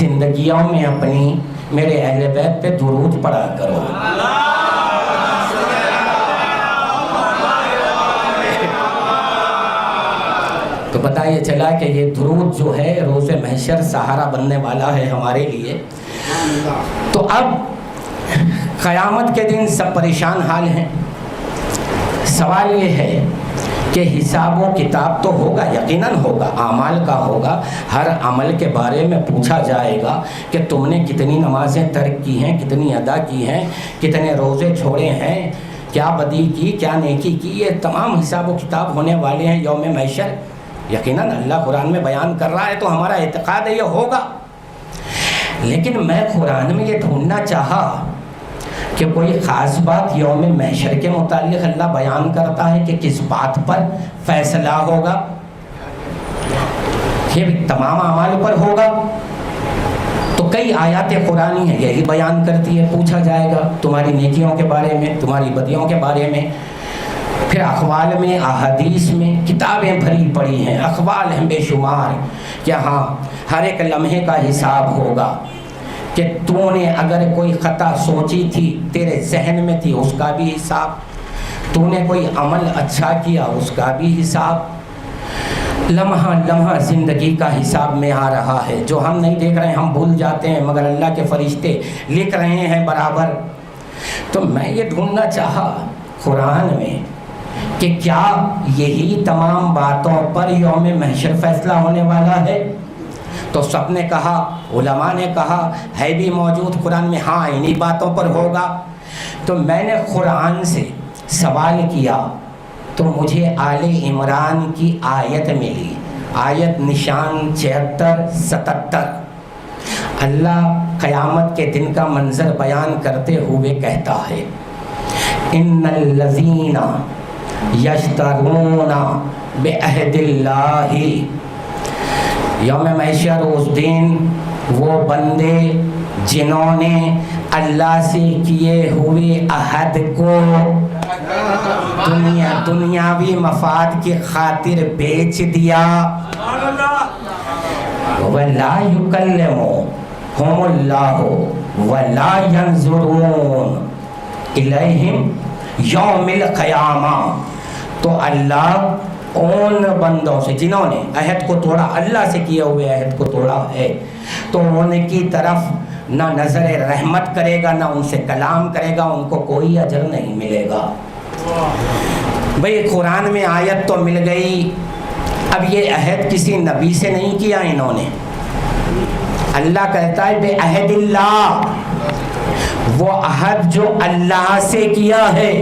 زندگیوں میں اپنی میرے اہل بیت پہ درود پڑھا کرو۔ تو پتہ یہ چلا کہ یہ درود جو ہے روز محشر سہارا بننے والا ہے ہمارے لیے۔ تو اب قیامت کے دن سب پریشان حال ہیں۔ سوال یہ ہے کہ حساب و کتاب تو ہوگا، یقیناً ہوگا، اعمال کا ہوگا، ہر عمل کے بارے میں پوچھا جائے گا کہ تم نے کتنی نمازیں ترک کی ہیں، کتنی ادا کی ہیں، کتنے روزے چھوڑے ہیں، کیا بدی کی، کیا نیکی کی، یہ تمام حساب و کتاب ہونے والے ہیں یوم محشر۔ یقیناً اللہ قرآن میں بیان کر رہا ہے تو ہمارا اعتقاد ہے یہ ہوگا، لیکن میں قرآن میں یہ ڈھونڈنا چاہا کہ کوئی خاص بات یوم محشر کے متعلق اللہ بیان کرتا ہے کہ کس بات پر فیصلہ ہوگا، یہ تمام اعمال پر ہوگا۔ تو کئی آیات قرآنی ہیں یہی بیان کرتی ہے، پوچھا جائے گا تمہاری نیکیوں کے بارے میں، تمہاری بدیوں کے بارے میں، پھر اقوال میں، احادیث میں، کتابیں بھری پڑی ہیں، اقوال ہیں بے شمار کہ ہاں ہر ایک لمحے کا حساب ہوگا، کہ تو نے اگر کوئی خطا سوچی تھی تیرے ذہن میں تھی اس کا بھی حساب، تو نے کوئی عمل اچھا کیا اس کا بھی حساب، لمحہ لمحہ زندگی کا حساب میں آ رہا ہے، جو ہم نہیں دیکھ رہے ہم بھول جاتے ہیں مگر اللہ کے فرشتے لکھ رہے ہیں برابر۔ تو میں یہ ڈھونڈنا چاہا قرآن میں کہ کیا یہی تمام باتوں پر یوم محشر فیصلہ ہونے والا ہے؟ تو سب نے کہا، علماء نے کہا ہے بھی موجود قرآن میں، ہاں انہی باتوں پر ہوگا۔ تو میں نے قرآن سے سوال کیا تو مجھے آل عمران کی آیت ملی، آیت نشان 76-77۔ اللہ قیامت کے دن کا منظر بیان کرتے ہوئے کہتا ہے ان الذین یشترون بعہد اللہ، یوم محشر اس دن وہ بندے جنہوں نے اللہ سے کیے ہوئے عہد کو دنیاوی مفاد کی خاطر بیچ دیا، وَلَا يُكَلِّمُهُمُ اللَّهُ وَلَا يَنظُرُونَ إِلَيْهِمْ یوم القیامہ۔ تو اللہ ان بندوں سے جنہوں نے عہد کو توڑا، اللہ سے کیے ہوئے عہد کو توڑا ہے، تو ان کی طرف نہ نظر رحمت کرے گا، نہ ان سے کلام کرے گا، ان کو کوئی اجر نہیں ملے گا۔ بھئی قرآن میں آیت تو مل گئی، اب یہ عہد کسی نبی سے نہیں کیا انہوں نے، اللہ کہتا ہے بے عہد اللہ، وہ عہد جو اللہ سے کیا ہے،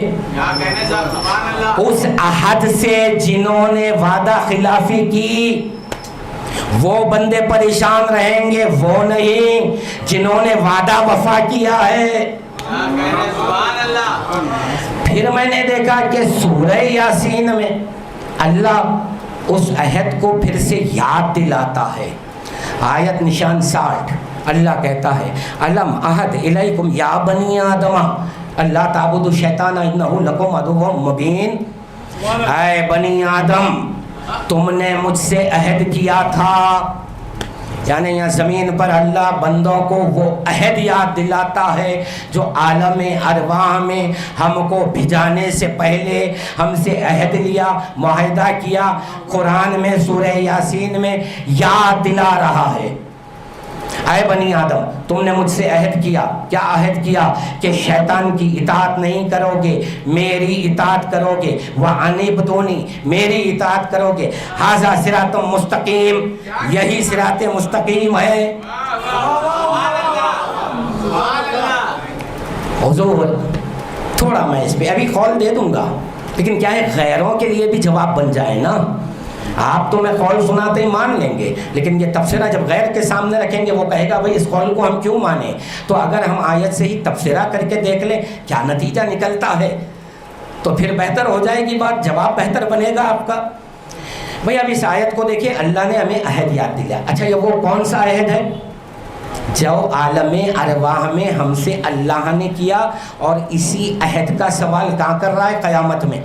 اس عہد سے جنہوں نے وعدہ خلافی کی وہ بندے پریشان رہیں گے، وہ نہیں جنہوں نے وعدہ وفا کیا ہے۔ پھر میں نے دیکھا کہ سورہ یاسین میں اللہ اس عہد کو پھر سے یاد دلاتا ہے، آیت نشان 60۔ اللہ کہتا ہے الم عہد الیکم یا بنی آدم اللہ تعبدوا الشیطان انہ لکم عدو مبین، اے بنی آدم تم نے مجھ سے عہد کیا تھا یعنی یہاں زمین پر اللہ بندوں کو وہ عہد یاد دلاتا ہے جو عالم ارواح میں ہم کو بھجانے سے پہلے ہم سے عہد لیا، معاہدہ کیا، قرآن میں سورہ یاسین میں یاد دلا رہا ہے۔ اے بنی آدم، تم نے مجھ سے عہد کیا، کیا عہد کیا؟ کہ شیطان کی اطاعت نہیں کرو گے، میری اطاعت کرو گے، وَأَنِبْتُونِی، میری اطاعت کرو گے، ھذا صراط مستقیم، یہی صراط مستقیم ہے۔ حضور تھوڑا میں اس پہ ابھی قول دے دوں گا، لیکن کیا ہے غیروں کے لیے بھی جواب بن جائے نا۔ آپ تو میں قول سناتے ہی مان لیں گے، لیکن یہ تبصرہ جب غیر کے سامنے رکھیں گے وہ کہے گا بھئی اس قول کو ہم کیوں مانیں؟ تو اگر ہم آیت سے ہی تبصرہ کر کے دیکھ لیں کیا نتیجہ نکلتا ہے تو پھر بہتر ہو جائے گی بات، جواب بہتر بنے گا آپ کا۔ بھئی اب اس آیت کو دیکھیں، اللہ نے ہمیں عہد یاد دیا۔ اچھا یہ وہ کون سا عہد ہے جو عالم ارواح میں ہم سے اللہ نے کیا، اور اسی عہد کا سوال کہاں کر رہا ہے؟ قیامت میں۔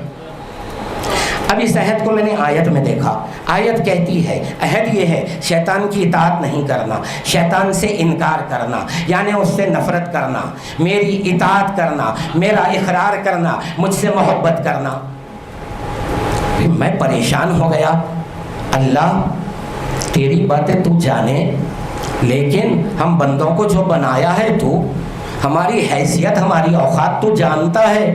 اب اس عہد کو میں نے آیت میں دیکھا، آیت کہتی ہے عہد یہ ہے شیطان کی اطاعت نہیں کرنا، شیطان سے انکار کرنا، یعنی اس سے نفرت کرنا، میری اطاعت کرنا، میرا اقرار کرنا، مجھ سے محبت کرنا۔ میں پریشان ہو گیا، اللہ تیری باتیں تو جانے، لیکن ہم بندوں کو جو بنایا ہے تو، ہماری حیثیت ہماری اوقات تو جانتا ہے،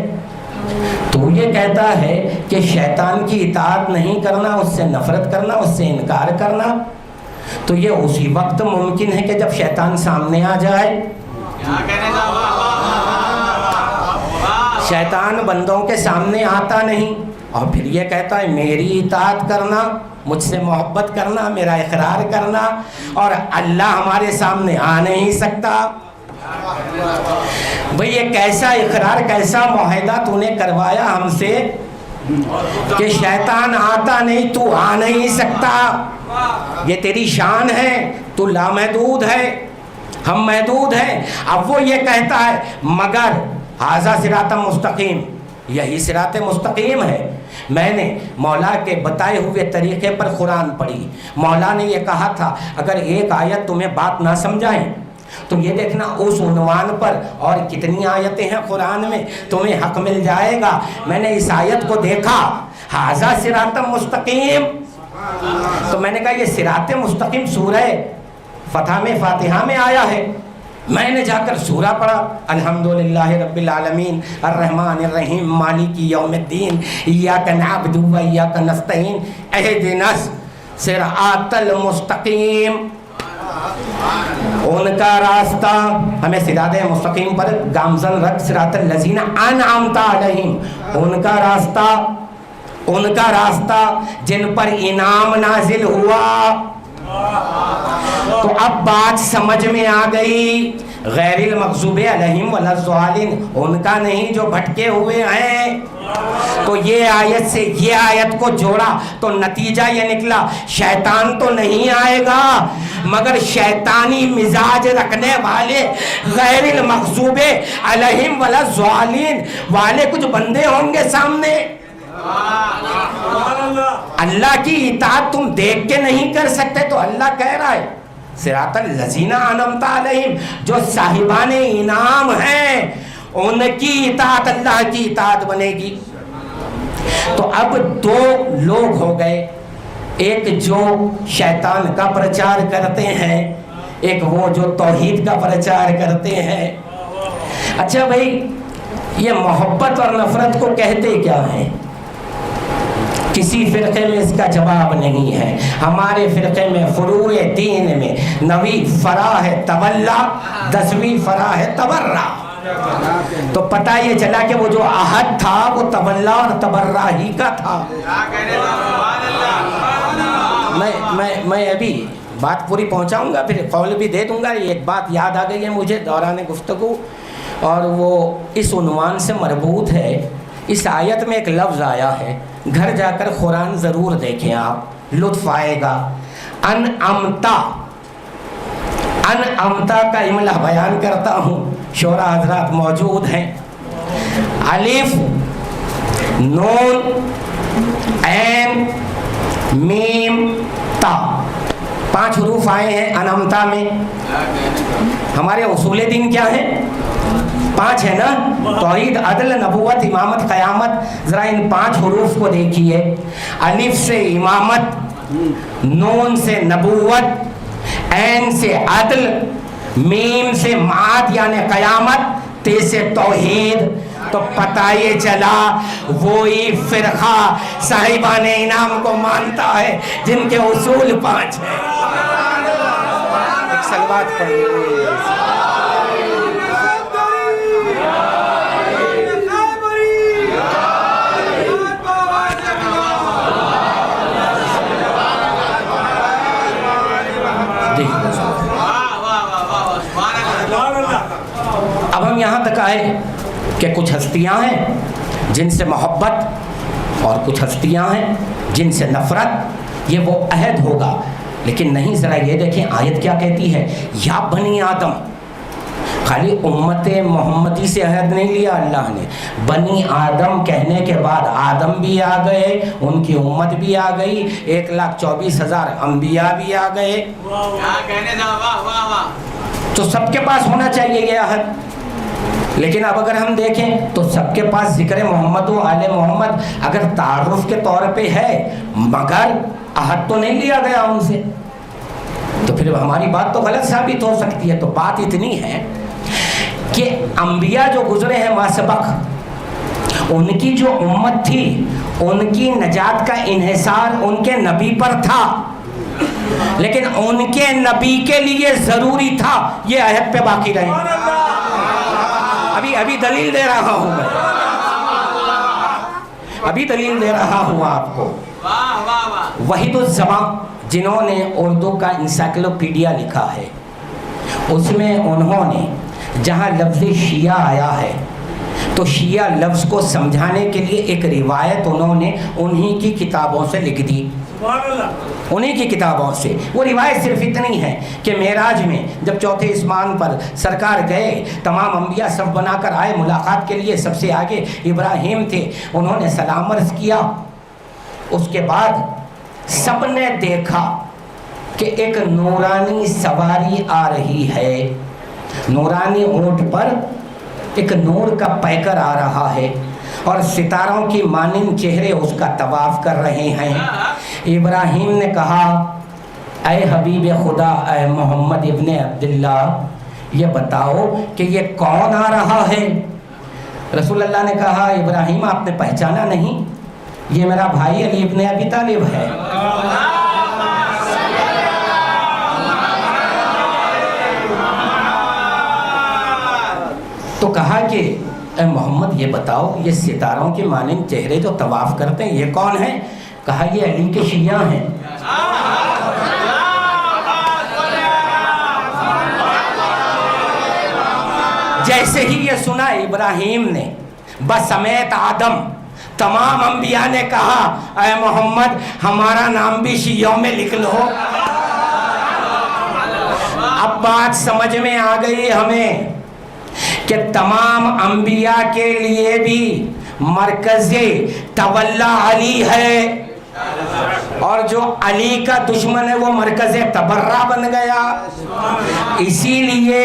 تو یہ کہتا ہے کہ شیطان کی اطاعت نہیں کرنا، اس سے نفرت کرنا، اس سے انکار کرنا، تو یہ اسی وقت ممکن ہے کہ جب شیطان سامنے آ جائے۔ شیطان بندوں کے سامنے آتا نہیں، اور پھر یہ کہتا ہے میری اطاعت کرنا، مجھ سے محبت کرنا، میرا اقرار کرنا، اور اللہ ہمارے سامنے آ نہیں سکتا۔ بھئی یہ کیسا اقرار، کیسا معاہدہ تو نے کروایا ہم سے کہ شیطان آتا نہیں، تو آ نہیں سکتا، یہ تیری شان ہے، تو لامحدود ہے، ہم محدود ہیں۔ اب وہ یہ کہتا ہے مگر ھذا صراط مستقیم، یہی صراط مستقیم ہے۔ میں نے مولا کے بتائے ہوئے طریقے پر قرآن پڑھی، مولا نے یہ کہا تھا اگر ایک آیت تمہیں بات نہ سمجھائیں تو یہ دیکھنا اس عنوان پر اور کتنی آیتیں ہیں قرآن میں تمہیں حق مل جائے گا۔ میں نے اس آیت کو دیکھا ھذا صراط مستقیم، تو میں نے کہا یہ صراط مستقیم سورہ فتح میں فاتحہ میں آیا ہے۔ میں نے جا کر سورہ پڑھا، الحمدللہ رب العالمین الرحمن الرحیم مالک یوم الدین ایاک نعبد و ایاک نستعین اہدنا الصراط المستقیم۔ ان کا راستہ، ہمیں صراط مستقیم پر گامزن رکھ، صراط الذین انعمت علیہم، ان کا راستہ جن پر انعام نازل ہوا۔ تو اب بات سمجھ میں آ گئی، غیر المغضوب علیہم ولا الضالین، ان کا نہیں جو بھٹکے ہوئے ہیں۔ تو یہ آیت سے یہ آیت کو جوڑا تو نتیجہ یہ نکلا شیطان تو نہیں آئے گا، مگر شیطانی مزاج رکھنے والے غیر المغضوب علیہم ولا الضالین والے کچھ بندے ہوں گے سامنے۔ اللہ کی اطاعت تم دیکھ کے نہیں کر سکتے، تو اللہ کہہ رہا ہے صراط الذین انعمت علیہم، جو صاحبان انعام ہیں ان کی اطاعت اللہ کی اطاعت بنے گی۔ تو اب دو لوگ ہو گئے، ایک جو شیطان کا پرچار کرتے ہیں، ایک وہ جو توحید کا پرچار کرتے ہیں۔ اچھا بھائی یہ محبت اور نفرت کو کہتے کیا ہیں؟ کسی فرقے میں اس کا جواب نہیں ہے۔ ہمارے فرقے میں فروع دین میں 9ویں فرع ہے تولا، 10ویں فرع ہے تبرع۔ تو پتہ یہ چلا کہ وہ جو عہد تھا وہ تولا اور تبرع ہی کا تھا۔ میں ابھی بات پوری پہنچاؤں گا، پھر قول بھی دے دوں گا۔ ایک بات یاد آ گئی ہے مجھے دوران گفتگو، اور وہ اس عنوان سے مربوط ہے۔ اس آیت میں ایک لفظ آیا ہے، گھر جا کر قرآن ضرور دیکھیں آپ، لطف آئے گا۔ انعمتا کا املا بیان کرتا ہوں، شورا حضرات موجود ہیں۔ الف نون عین میم تا، 5 حروف آئے ہیں انمتا میں. ہمارے اصول دین کیا ہیں؟ 5 ہے نا. توحید، عدل، نبوت، امامت، قیامت. ذرا ان 5 حروف کو دیکھیے. الف سے امامت، نون سے نبوت، عین سے عدل، میم سے معاد یعنی قیامت، تے سے توحید. تو پتہ یہ چلا وہی فرقہ صاحبان انعام کو مانتا ہے جن کے اصول 5 ہیں. ایک صلوات پڑھیے. اب ہم یہاں تک آئے کہ کچھ ہستیاں ہیں جن سے محبت اور کچھ ہستیاں ہیں جن سے نفرت. یہ وہ عہد ہوگا. لیکن نہیں، ذرا یہ دیکھیں آیت کیا کہتی ہے. یا بنی آدم، خالی امت محمدی سے عہد نہیں لیا اللہ نے. بنی آدم کہنے کے بعد آدم بھی آ گئے، ان کی امت بھی آ گئی، 1,24,000 انبیاء بھی آ گئے. تو سب کے پاس ہونا چاہیے یہ عہد. لیکن اب اگر ہم دیکھیں تو سب کے پاس ذکر محمد و آل محمد اگر تعارف کے طور پہ ہے، مگر عہد تو نہیں لیا گیا ان سے. تو پھر ہماری بات تو غلط ثابت ہو سکتی ہے. تو بات اتنی ہے کہ انبیاء جو گزرے ہیں ما سبق، ان کی جو امت تھی ان کی نجات کا انحصار ان کے نبی پر تھا. لیکن ان کے نبی کے لیے ضروری تھا یہ عہد پہ باقی رہے. ابھی دلیل دے رہا ہوں میں، ابھی دلیل دے رہا ہوں آپ کو. وحید الزمان جنہوں نے اردو کا انسائکلوپیڈیا لکھا ہے، اس میں انہوں نے جہاں لفظ شیعہ آیا ہے تو شیعہ لفظ کو سمجھانے کے لیے ایک روایت انہوں نے انہی کی کتابوں سے لکھ دی. انہی کی کتابوں سے. وہ روایت صرف اتنی ہے کہ معراج میں جب 4تھے آسمان پر سرکار گئے، تمام انبیاء صف بنا کر آئے ملاقات کے لیے. سب سے آگے ابراہیم تھے، انہوں نے سلام عرض کیا. اس کے بعد سب نے دیکھا کہ ایک نورانی سواری آ رہی ہے. نورانی اونٹ پر ایک نور کا پیکر آ رہا ہے اور ستاروں کی مانند چہرے اس کا طواف کر رہے ہیں. ابراہیم نے کہا اے حبیب خدا، اے محمد ابن عبداللہ، یہ بتاؤ کہ یہ کون آ رہا ہے؟ رسول اللہ نے کہا ابراہیم آپ نے پہچانا نہیں؟ یہ میرا بھائی علی ابن ابی طالب ہے. تو کہا کہ اے محمد یہ بتاؤ یہ ستاروں کے مانند چہرے جو طواف کرتے ہیں یہ کون ہیں؟ کہا یہ علی کے شیعہ ہیں. جیسے ہی یہ سنا ابراہیم نے بسمیت آدم تمام انبیاء نے کہا اے محمد ہمارا نام بھی شیعوں میں لکھ لو. اب بات سمجھ میں آ گئی ہمیں کہ تمام انبیاء کے لیے بھی مرکز تولا علی ہے، اور جو علی کا دشمن ہے وہ مرکز تبرہ بن گیا. اسی لیے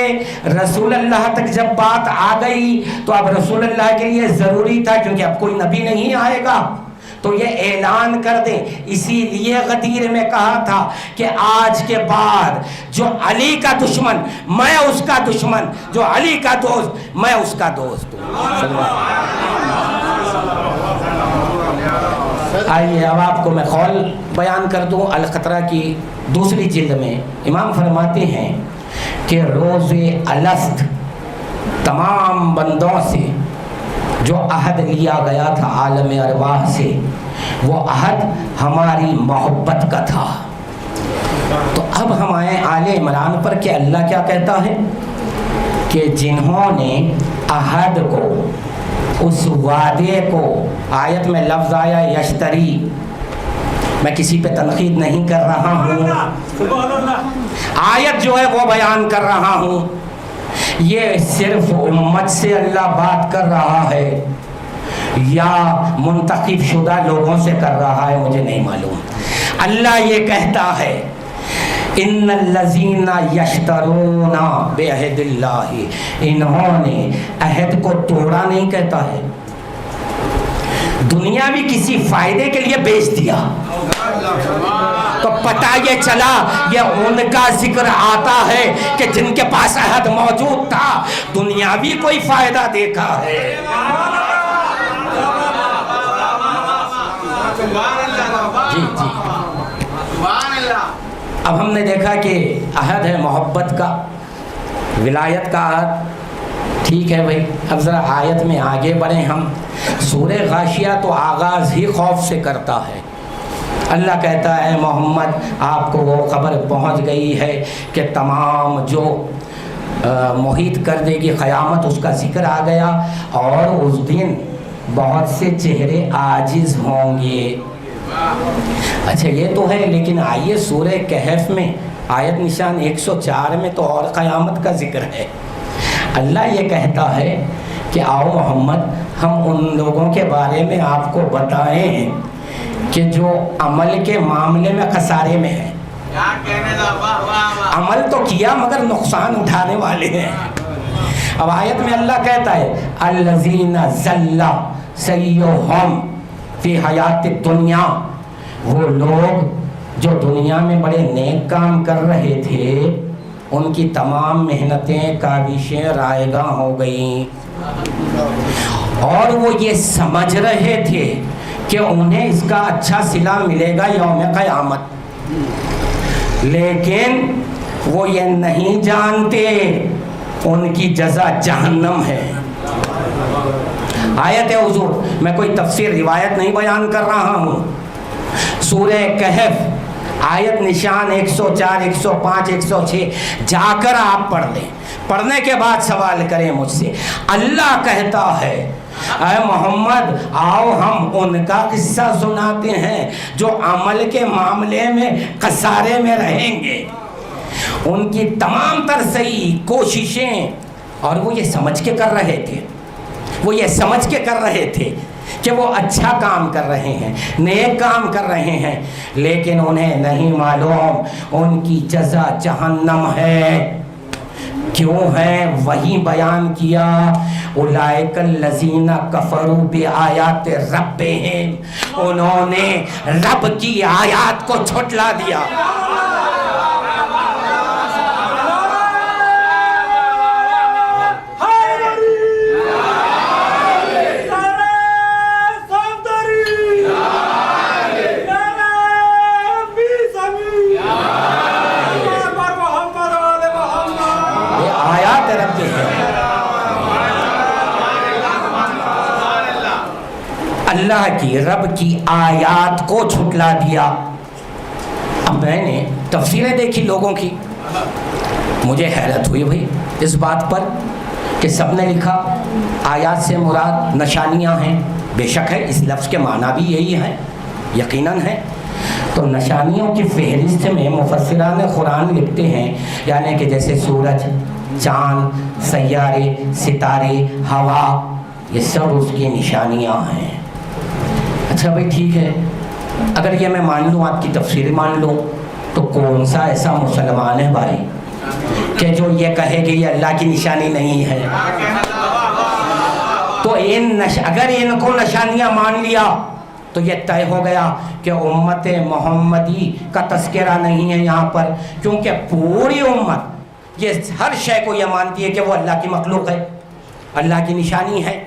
رسول اللہ تک جب بات آ گئی تو اب رسول اللہ کے لیے ضروری تھا، کیونکہ اب کوئی نبی نہیں آئے گا تو یہ اعلان کر دیں. اسی لیے غدیر میں کہا تھا کہ آج کے بعد جو علی کا دشمن میں اس کا دشمن، جو علی کا دوست میں اس کا دوست ہوں. آئیے اب آپ کو میں قول بیان کر دوں. القطرہ کی دوسری جلد میں امام فرماتے ہیں کہ روز الست تمام بندوں سے جو عہد لیا گیا تھا عالم ارواح سے، وہ عہد ہماری محبت کا تھا. تو اب ہم آئے آل عمران پر کہ اللہ کیا کہتا ہے کہ جنہوں نے عہد کو، اس وعدے کو، آیت میں لفظ آیا یشتری، میں کسی پہ تنقید نہیں کر رہا ہوں، آیت جو ہے وہ بیان کر رہا ہوں. یہ صرف امت سے اللہ بات کر رہا ہے یا منتخب شدہ لوگوں سے کر رہا ہے مجھے نہیں معلوم. اللہ یہ کہتا ہے ان الذین یشترون بعہد اللہ، انہوں نے عہد کو توڑا نہیں کہتا ہے، دنیا بھی کسی فائدے کے لیے بیچ دیا، تو پتہ یہ چلا یہ ان کا ذکر آتا ہے کہ جن کے پاس عہد موجود تھا، دنیاوی کوئی فائدہ دیکھا ہے۔ جی جی، اب ہم نے دیکھا کہ عہد ہے محبت کا، ولایت کا عہد، ٹھیک ہے بھائی۔ اب ذرا آیت میں آگے بڑھیں ہم۔ سورہ غاشیہ تو آغاز ہی خوف سے کرتا ہے۔ اللہ کہتا ہے محمد آپ کو وہ خبر پہنچ گئی ہے کہ تمام جو محیط کر دے گی قیامت، اس کا ذکر آ گیا، اور اس دن بہت سے چہرے عاجز ہوں گے۔ اچھا یہ تو ہے، لیکن آئیے سورہ کہف میں آیت نشان 104 میں تو اور قیامت کا ذکر ہے۔ اللہ یہ کہتا ہے کہ آؤ محمد ہم ان لوگوں کے بارے میں آپ کو بتائیں کہ جو عمل کے معاملے میں خسارے میں ہیں، عمل تو کیا مگر نقصان اٹھانے والے ہیں۔ اب آیت میں اللہ کہتا ہے الذین ضل سعیہم فی حیات الدنیا، وہ لوگ جو دنیا میں بڑے نیک کام کر رہے تھے، ان کی تمام محنتیں کاوشیں رائگاں ہو گئیں، اور وہ یہ سمجھ رہے تھے کہ انہیں اس کا اچھا صلہ ملے گا یوم قیامت، لیکن وہ یہ نہیں جانتے ان کی جزا جہنم ہے۔ آیت ہے حضور، میں کوئی تفسیر روایت نہیں بیان کر رہا ہوں۔ سورہ کہف آیت نشان 104 105 106 جا کر آپ پڑھ لیں، پڑھنے کے بعد سوال کریں مجھ سے۔ اللہ کہتا ہے اے محمد آؤ ہم ان کا قصہ سناتے ہیں جو عمل کے معاملے میں خسارے میں رہیں گے، ان کی تمام تر صحیح کوششیں، اور وہ یہ سمجھ کے کر رہے تھے، وہ یہ سمجھ کے کر رہے تھے کہ وہ اچھا کام کر رہے ہیں، نیک کام کر رہے ہیں، لیکن انہیں نہیں معلوم ان کی جزا جہنم ہے۔ کیوں ہے؟ وہی بیان کیا اولئک الذین کفروا بآیات ربہم، انہوں نے رب کی آیات کو جھٹلا دیا۔ اللہ کی رب کی آیات کو جھٹلا دیا۔ اب میں نے تفسیریں دیکھی لوگوں کی، مجھے حیرت ہوئی بھائی اس بات پر کہ سب نے لکھا آیات سے مراد نشانیاں ہیں۔ بے شک ہے، اس لفظ کے معنی بھی یہی ہیں، یقیناً ہے۔ تو نشانیوں کی فہرست میں مفسران قرآن لکھتے ہیں، یعنی کہ جیسے سورج، چاند، سیارے، ستارے، ہوا، یہ سب اس کی نشانیاں ہیں۔ اچھا بھائی ٹھیک ہے، اگر یہ میں مان لوں، آپ کی تفسیر مان لوں، تو کون سا ایسا مسلمان ہے بھائی کہ جو یہ کہے کہ یہ اللہ کی نشانی نہیں ہے؟ تو اگر ان کو نشانیاں مان لیا تو یہ طے ہو گیا کہ امت محمدی کا تذکرہ نہیں ہے یہاں پر، کیونکہ پوری امت یہ ہر شے کو یہ مانتی ہے کہ وہ اللہ کی مخلوق ہے، اللہ کی نشانی ہے۔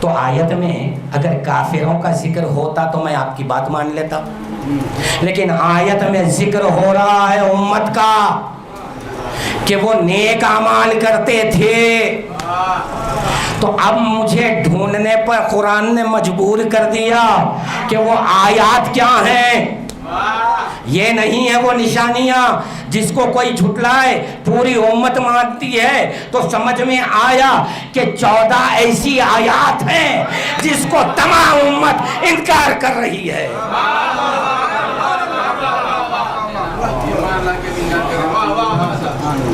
تو آیت میں اگر کافروں کا ذکر ہوتا تو میں آپ کی بات مان لیتا، لیکن آیت میں ذکر ہو رہا ہے امت کا کہ وہ نیک اعمال کرتے تھے۔ تو اب مجھے ڈھونڈنے پر قرآن نے مجبور کر دیا کہ وہ آیات کیا ہیں۔ یہ نہیں ہے وہ نشانیاں جس کو کوئی جھٹلائے، پوری امت مانتی ہے۔ تو سمجھ میں آیا کہ 14 ایسی آیات ہیں جس کو تمام امت انکار کر رہی ہے۔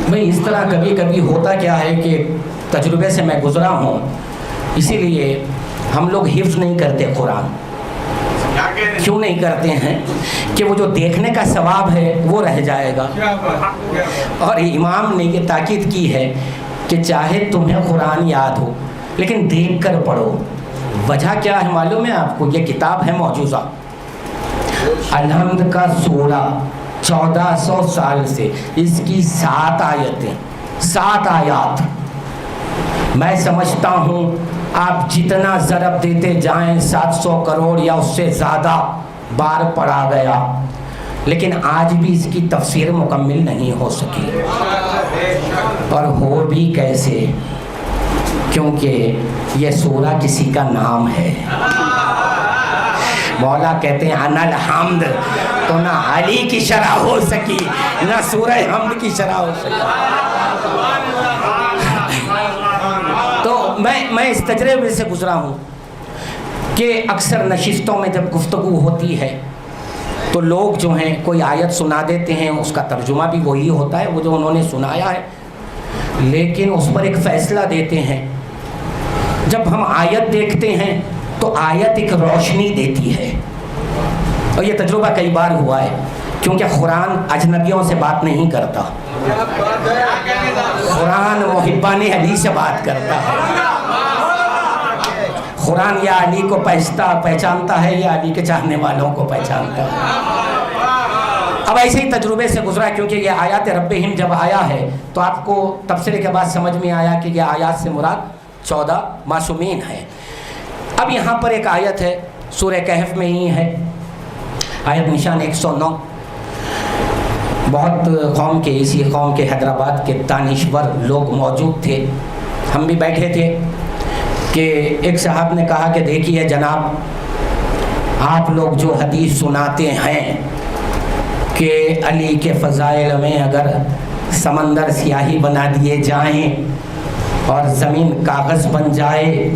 بھئی اس طرح کبھی کبھی ہوتا کیا ہے کہ تجربے سے میں گزرا ہوں، اسی لیے ہم لوگ حفظ نہیں کرتے قرآن۔ کیوں نہیں کرتے ہیں کہ وہ جو دیکھنے کا ثواب ہے وہ رہ جائے گا. اور امام نے یہ تاکید کی ہے کہ چاہے تمہیں قرآن یاد ہو لیکن دیکھ کر پڑھو. وجہ کیا ہے معلوم ہے آپ کو؟ یہ کتاب ہے معجزہ. الحمد کا سورہ 1400 سال سے اس کی 7 آیتیں 7 آیات. میں سمجھتا ہوں آپ جتنا ضرب دیتے جائیں 700 کروڑ یا اس سے زیادہ بار پڑھا گیا لیکن آج بھی اس کی تفسیر مکمل نہیں ہو سکی. اور ہو بھی کیسے؟ کیونکہ یہ سورہ کسی کا نام ہے. مولا کہتے ہیں انا الحمد، تو نہ علی کی شرح ہو سکی نہ سورہ حمد کی شرح ہو سکی. تو میں اس تجربے سے گزرا ہوں کہ اکثر نشستوں میں جب گفتگو ہوتی ہے تو لوگ جو ہیں کوئی آیت سنا دیتے ہیں، اس کا ترجمہ بھی وہی ہوتا ہے وہ جو انہوں نے سنایا ہے، لیکن اس پر ایک فیصلہ دیتے ہیں. جب ہم آیت دیکھتے ہیں تو آیت ایک روشنی دیتی ہے. اور یہ تجربہ کئی بار ہوا ہے کیونکہ قرآن اجنبیوں سے بات نہیں کرتا، قرآن محبان علی سے بات کرتا ہے. قرآن یا علی کو پہچانتا ہے یا علی کے چاہنے والوں کو پہچانتا ہے. اب ایسے ہی تجربے سے گزرا کیونکہ یہ آیات ربہم جب آیا ہے تو آپ کو تفسیر کے بعد سمجھ میں آیا کہ یہ آیات سے مراد 14 معصومین ہے. اب یہاں پر ایک آیت ہے سورہ کہف میں ہی ہے، آیت نشان 109. بہت قوم کے اسی قوم کے حیدرآباد کے دانشور لوگ موجود تھے، ہم بھی بیٹھے تھے کہ ایک صاحب نے کہا کہ دیکھیے جناب، آپ لوگ جو حدیث سناتے ہیں کہ علی کے فضائل میں اگر سمندر سیاہی بنا دیے جائیں اور زمین کاغذ بن جائے،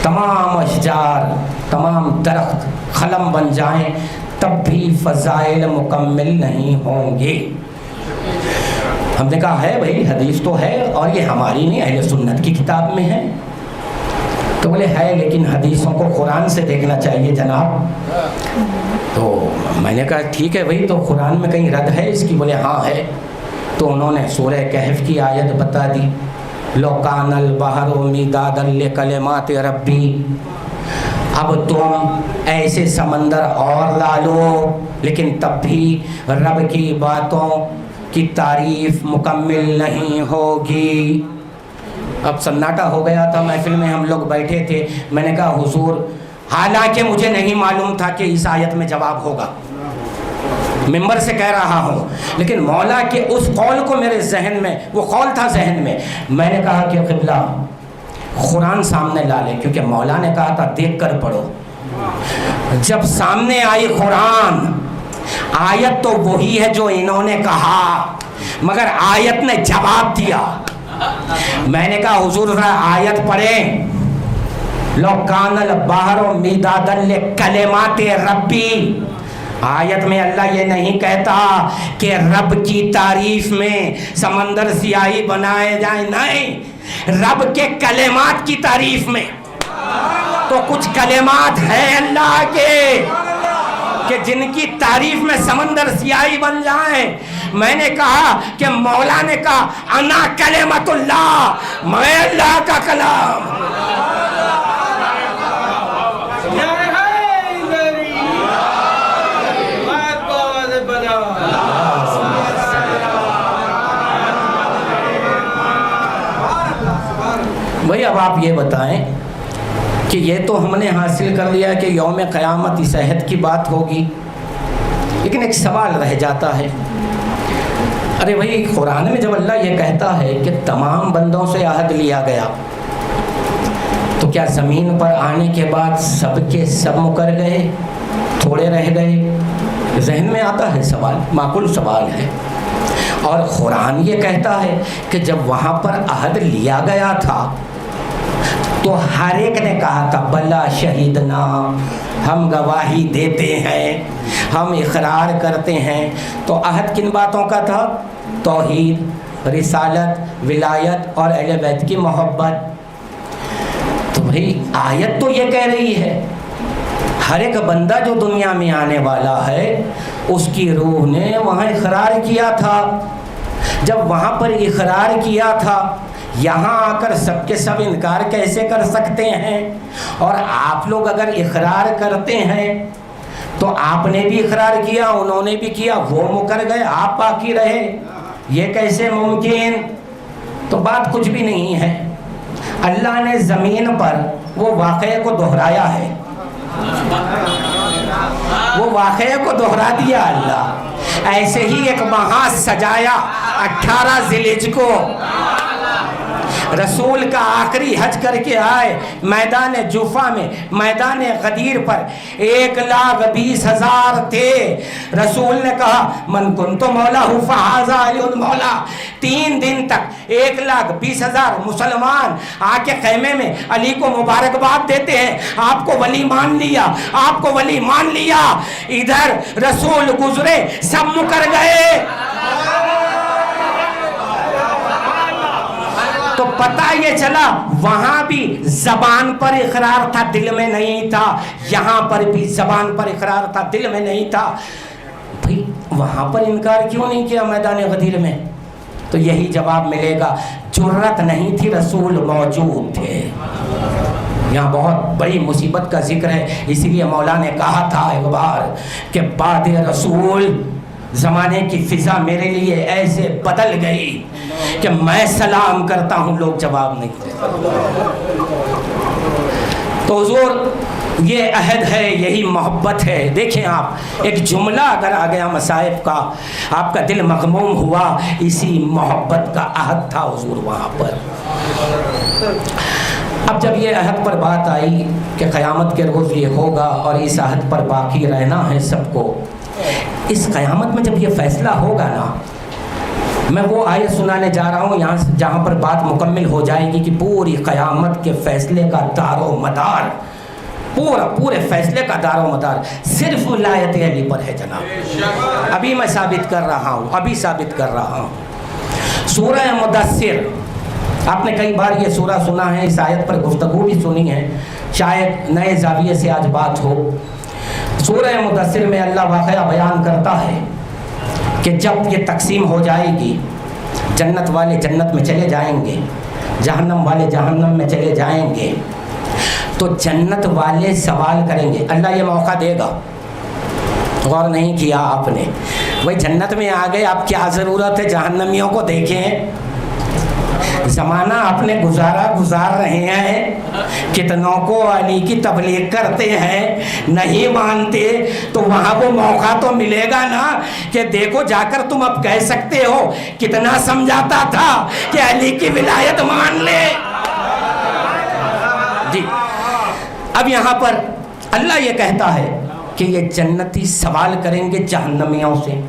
تمام اشجار تمام درخت قلم بن جائیں، تب بھی فضائل مکمل نہیں ہوں گے. ہم نے کہا ہے بھائی حدیث تو ہے اور یہ ہماری نہیں اہل سنت کی کتاب میں ہے. تو بولے ہے لیکن حدیثوں کو قرآن سے دیکھنا چاہیے جناب. تو میں نے کہا ٹھیک ہے بھائی، تو قرآن میں کہیں رد ہے اس کی؟ بولے ہاں ہے. تو انہوں نے سورہ کہف کی آیت بتا دی، لو کان البحر مدادا لکلمات ربی. اب تم ایسے سمندر اور لا لو لیکن تب بھی رب کی باتوں کی تعریف مکمل نہیں ہوگی. اب سناٹا ہو گیا تھا محفل میں، ہم لوگ بیٹھے تھے. میں نے کہا حضور، حالانکہ مجھے نہیں معلوم تھا کہ اس آیت میں جواب ہوگا، ممبر سے کہہ رہا ہوں، لیکن مولا کے اس قول کو میرے ذہن میں، وہ قول تھا ذہن میں نے کہا کہ قبلہ قرآن سامنے لا لے، کیونکہ مولا نے کہا تھا دیکھ کر پڑھو. جب سامنے آئی قرآن، آیت تو وہی ہے جو انہوں نے کہا مگر آیت نے جواب دیا. میں نے کہا حضور ذرا آیت پڑھیں، لو کان البحر مدادا لکلمات ربی. آیت میں اللہ یہ نہیں کہتا کہ رب کی تعریف میں سمندر سیاہی بنائے جائیں، نہیں، رب کے کلمات کی تعریف میں. تو کچھ کلمات ہیں اللہ کے کہ جن کی تعریف میں سمندر سیاہی بن جائیں. میں نے کہا کہ مولا نے کہا انا کلمت اللہ، میں اللہ کا کلام. بھائی اب آپ یہ بتائیں کہ یہ تو ہم نے حاصل کر لیا کہ یوم قیامت اس عہد کی بات ہوگی، لیکن ایک سوال رہ جاتا ہے. ارے بھائی قرآن میں جب اللہ یہ کہتا ہے کہ تمام بندوں سے عہد لیا گیا، تو کیا زمین پر آنے کے بعد سب کے سب مکر گئے، تھوڑے رہ گئے؟ ذہن میں آتا ہے سوال، معقول سوال ہے. اور قرآن یہ کہتا ہے کہ جب وہاں پر عہد لیا گیا تھا تو ہر ایک نے کہا تھا بلا شہیدنا، ہم گواہی دیتے ہیں، ہم اقرار کرتے ہیں. تو عہد کن باتوں کا تھا؟ توحید، رسالت، ولایت اور اہل بیت کی محبت. تو بھائی آیت تو یہ کہہ رہی ہے ہر ایک بندہ جو دنیا میں آنے والا ہے اس کی روح نے وہاں اقرار کیا تھا. جب وہاں پر اقرار کیا تھا, یہاں آ کر سب کے سب انکار کیسے کر سکتے ہیں؟ اور آپ لوگ اگر اقرار کرتے ہیں تو آپ نے بھی اقرار کیا, انہوں نے بھی کیا, وہ مکر گئے, آپ باقی رہے, یہ کیسے ممکن؟ تو بات کچھ بھی نہیں ہے. اللہ نے زمین پر وہ واقعے کو دہرایا ہے, وہ واقعے کو دہرا دیا اللہ. ایسے ہی ایک محاذ سجایا 18 ذی الحجہ کو, رسول کا آخری حج کر کے آئے میدان جوفہ میں, میدان غدیر پر 1,20,000 تھے. رسول نے کہا من کنت مولا فہذا علی المولا. 3 دن تک 1,20,000 مسلمان آ کے خیمے میں علی کو مبارکباد دیتے ہیں, آپ کو ولی مان لیا, آپ کو ولی مان لیا. ادھر رسول گزرے, سب مکر گئے. تو پتہ یہ چلا وہاں بھی زبان پر اقرار تھا, دل میں نہیں تھا. یہاں پر بھی زبان پر اقرار تھا, دل میں نہیں تھا. بھئی وہاں پر انکار کیوں نہیں کیا میدان غدیر میں؟ تو یہی جواب ملے گا, جرأت نہیں تھی, رسول موجود تھے. یہاں بہت بڑی مصیبت کا ذکر ہے, اسی لیے مولا نے کہا تھا ایک بار کہ بعد رسول زمانے کی فضا میرے لیے ایسے بدل گئی کہ میں سلام کرتا ہوں, لوگ جواب نہیں دیتے. تو حضور یہ عہد ہے, یہی محبت ہے. دیکھیں آپ, ایک جملہ اگر آ گیا مصائب کا, آپ کا دل مغموم ہوا, اسی محبت کا عہد تھا حضور وہاں پر. اب جب یہ عہد پر بات آئی کہ قیامت کے روز یہ ہوگا اور اس عہد پر باقی رہنا ہے سب کو, اس قیامت میں جب یہ فیصلہ ہوگا نا, میں وہ آیت سنانے جا رہا ہوں یہاں جہاں پر بات مکمل ہو جائے گی کہ پوری قیامت کے فیصلے کا دار و مدار, پورے فیصلے کا دار و مدار صرف ولایت علی پر ہے جناب. ابھی میں ثابت کر رہا ہوں. سورہ مدثر, آپ نے کئی بار یہ سورہ سنا ہے, اس آیت پر گفتگو بھی سنی ہے, شاید نئے زاویے سے آج بات ہو. سورہ مدثر میں اللہ واقعہ بیان کرتا ہے کہ جب یہ تقسیم ہو جائے گی, جنت والے جنت میں چلے جائیں گے, جہنم والے جہنم میں چلے جائیں گے, تو جنت والے سوال کریں گے. اللہ یہ موقع دے گا, غور نہیں کیا آپ نے؟ بھائی جنت میں آ گئے, اب کیا ضرورت ہے جہنمیوں کو دیکھیں, زمانہ اپنے گزار رہے ہیں, کتنوں کو علی کی تبلیغ کرتے ہیں, نہیں مانتے, تو وہاں وہ موقع تو ملے گا نا کہ دیکھو جا کر تم اب کہہ سکتے ہو کتنا سمجھاتا تھا کہ علی کی ولایت مان لے. جی اب یہاں پر اللہ یہ کہتا ہے کہ یہ جنتی سوال کریں گے جہنمیوں سے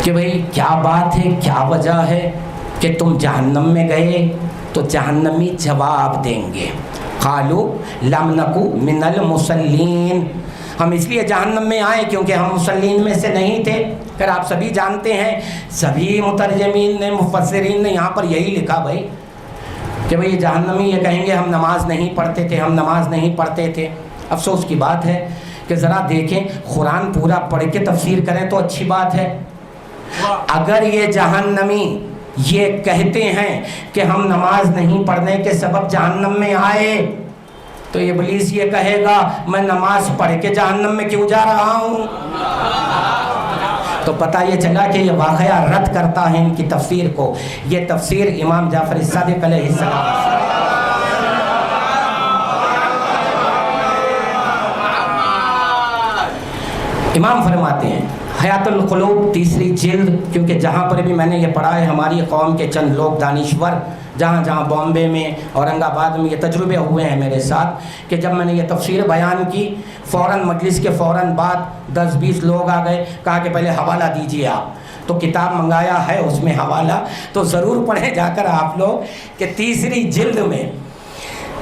کہ بھئی کیا بات ہے, کیا وجہ ہے کہ تم جہنم میں گئے؟ تو جہنمی جواب دیں گے, قالوا لم نکو من المصلین, ہم اس لیے جہنم میں آئے کیونکہ ہم مصلین میں سے نہیں تھے. پھر آپ سبھی جانتے ہیں, سبھی مترجمین نے, مفسرین نے یہاں پر یہی لکھا بھائی کہ بھئی جہنمی یہ کہیں گے ہم نماز نہیں پڑھتے تھے. افسوس کی بات ہے کہ ذرا دیکھیں, قرآن پورا پڑھ کے تفسیر کریں تو اچھی بات ہے. اگر یہ جہنمی یہ کہتے ہیں کہ ہم نماز نہیں پڑھنے کے سبب جہنم میں آئے, تو ابلیس یہ کہے گا میں نماز پڑھ کے جہنم میں کیوں جا رہا ہوں. تو پتہ یہ چلا کہ یہ واقعہ رد کرتا ہے ان کی تفسیر کو. یہ تفسیر امام جعفر الصادق علیہ السلام, امام فرماتے ہیں حیات القلوب 3 جلد, کیونکہ جہاں پر بھی میں نے یہ پڑھا ہے ہماری قوم کے چند لوگ دانشور جہاں بامبے میں, اورنگ آباد میں یہ تجربے ہوئے ہیں میرے ساتھ کہ جب میں نے یہ تفسیر بیان کی, فوراً مجلس کے فوراً بعد 10-20 لوگ آ گئے, کہا کہ پہلے حوالہ دیجیے آپ. تو کتاب منگایا ہے, اس میں حوالہ تو ضرور پڑھیں جا کر آپ لوگ کہ 3 جلد میں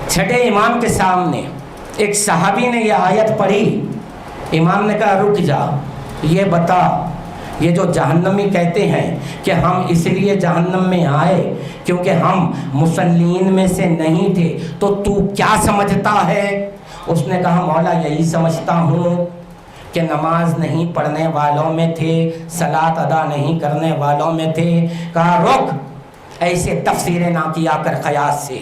6 امام کے سامنے ایک صحابی نے یہ آیت پڑھی. امام نے کہا رک جا, یہ بتا, یہ جو جہنمی کہتے ہیں کہ ہم اس لیے جہنم میں آئے کیونکہ ہم مصلین میں سے نہیں تھے, تو کیا سمجھتا ہے اس نے کہا مولا یہی سمجھتا ہوں کہ نماز نہیں پڑھنے والوں میں تھے، صلاۃ ادا نہیں کرنے والوں میں تھے۔ کہا رک، ایسے تفسیریں نہ کیا کر قیاس سے۔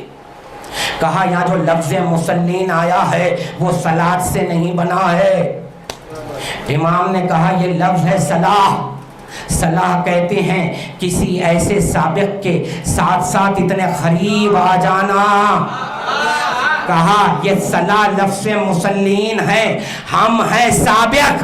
کہا یہاں جو لفظ مسلین آیا ہے وہ صلاۃ سے نہیں بنا ہے۔ امام نے کہا یہ لفظ ہے صلاح۔ صلاح کہتے ہیں کسی ایسے سابق کے ساتھ ساتھ اتنے قریب آ جانا۔ کہا یہ صلاح لفظ مسلین ہے، ہم ہیں سابق،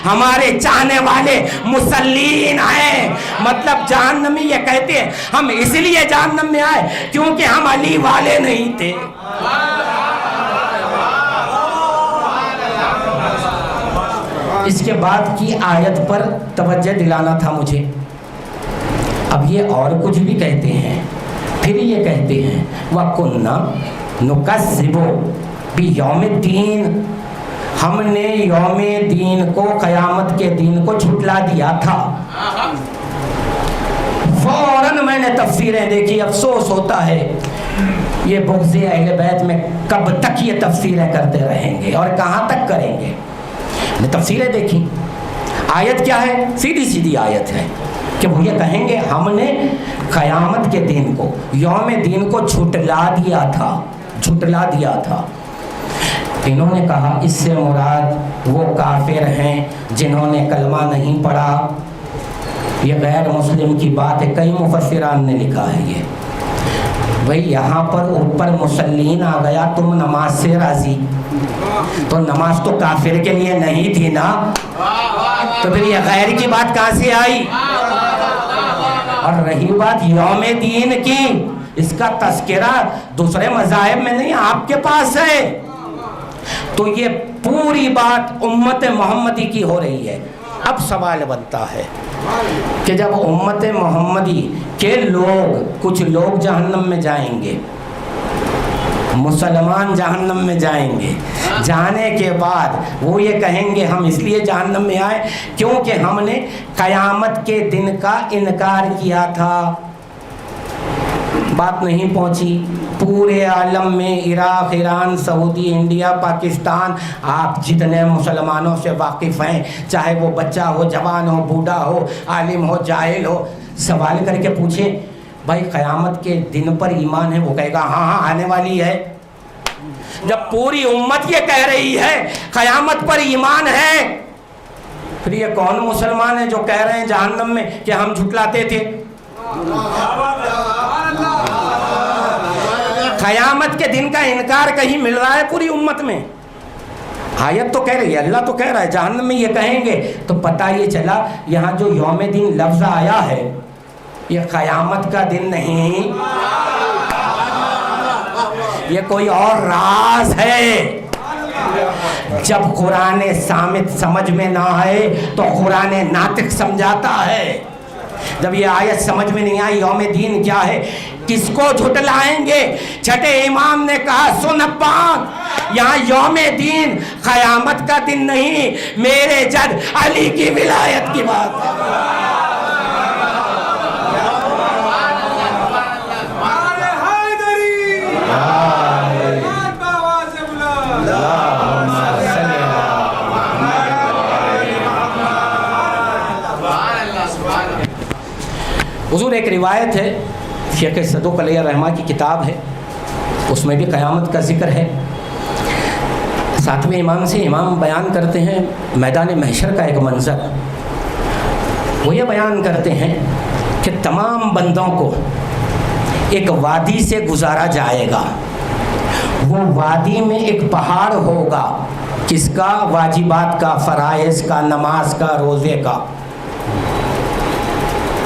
ہمارے چاہنے والے مسلین ہیں۔ مطلب جہنمی یہ کہتے ہیں ہم اس لیے جہنم میں آئے کیونکہ ہم علی والے نہیں تھے۔ اس کے بعد کی آیت پر توجہ دلانا تھا مجھے۔ اب یہ اور کچھ بھی کہتے ہیں، پھر یہ کہتے ہیں وَكُنَّا نُكَذِّبُ بِيَوْمِ الدِّينِ، ہم نے یوم دین کو، قیامت کے دن کو جھٹلا دیا تھا۔ فوراً میں نے تفسیریں دیکھی، افسوس ہوتا ہے یہ بغض اہل بیت میں کب تک یہ تفسیریں کرتے رہیں گے اور کہاں تک کریں گے۔ میں تفسیریں دیکھی، آیت کیا ہے؟ سیدھی سیدھی آیت ہے کہ وہ یہ کہیں گے ہم نے قیامت کے دن کو، یوم دین کو جھٹلا دیا تھا، جھٹلا دیا تھا۔ انہوں نے کہا اس سے مراد وہ کافر ہیں جنہوں نے کلمہ نہیں پڑھا۔ یہ غیر مسلم کی بات ہے، کئی مفسران نے لکھا ہے یہ۔ بھئی یہاں پر اوپر مسلین آ گیا، تم نماز سے راضی، تو نماز تو کافر کے لیے نہیں تھی نا، تو پھر یہ غیر کی بات کہاں سے آئی؟ اور رہی بات یوم دین کی، اس کا تذکرہ دوسرے مذاہب میں نہیں، آپ کے پاس ہے۔ تو یہ پوری بات امت محمدی کی ہو رہی ہے۔ اب سوال بنتا ہے کہ جب امت محمدی کے لوگ، کچھ لوگ جہنم میں جائیں گے، مسلمان جہنم میں جائیں گے، جانے کے بعد وہ یہ کہیں گے ہم اس لیے جہنم میں آئے کیونکہ ہم نے قیامت کے دن کا انکار کیا تھا۔ بات نہیں پہنچی پورے عالم میں، عراق، ایران، سعودی، انڈیا، پاکستان، آپ جتنے مسلمانوں سے واقف ہیں، چاہے وہ بچہ ہو، جوان ہو، بوڑھا ہو، عالم ہو، جاہل ہو، سوال کر کے پوچھیں بھائی قیامت کے دن پر ایمان ہے؟ وہ کہے گا ہاں ہاں آنے والی ہے۔ جب پوری امت یہ کہہ رہی ہے قیامت پر ایمان ہے، پھر یہ کون مسلمان ہیں جو کہہ رہے ہیں جہنم میں کہ ہم جھٹلاتے تھے؟ قیامت کے دن کا انکار کہیں مل رہا ہے پوری امت میں؟ آیت تو کہہ رہی ہے، اللہ تو کہہ رہا ہے جہنم میں یہ کہیں گے، تو پتہ یہ چلا یہاں جو یوم دین لفظ آیا ہے یہ قیامت کا دن نہیں، یہ کوئی اور راز ہے۔ جب قرآن صامت سمجھ میں نہ آئے تو قرآن ناطق سمجھاتا ہے۔ جب یہ آیت سمجھ میں نہیں آئی یوم دین کیا ہے، کس کو جھٹلائیں گے؟ چھٹے امام نے کہا سن پاک، یہاں یوم دین قیامت کا دن نہیں، میرے جد علی کی ولایت کی بات ہے۔ حضور ایک روایت ہے، شیخ صدوق علیہ الرحمہ کی کتاب ہے، اس میں بھی قیامت کا ذکر ہے۔ ساتویں امام سے امام بیان کرتے ہیں میدان محشر کا ایک منظر، وہ یہ بیان کرتے ہیں کہ تمام بندوں کو ایک وادی سے گزارا جائے گا، وہ وادی میں ایک پہاڑ ہوگا، کس کا؟ واجبات کا، فرائض کا، نماز کا، روزے کا۔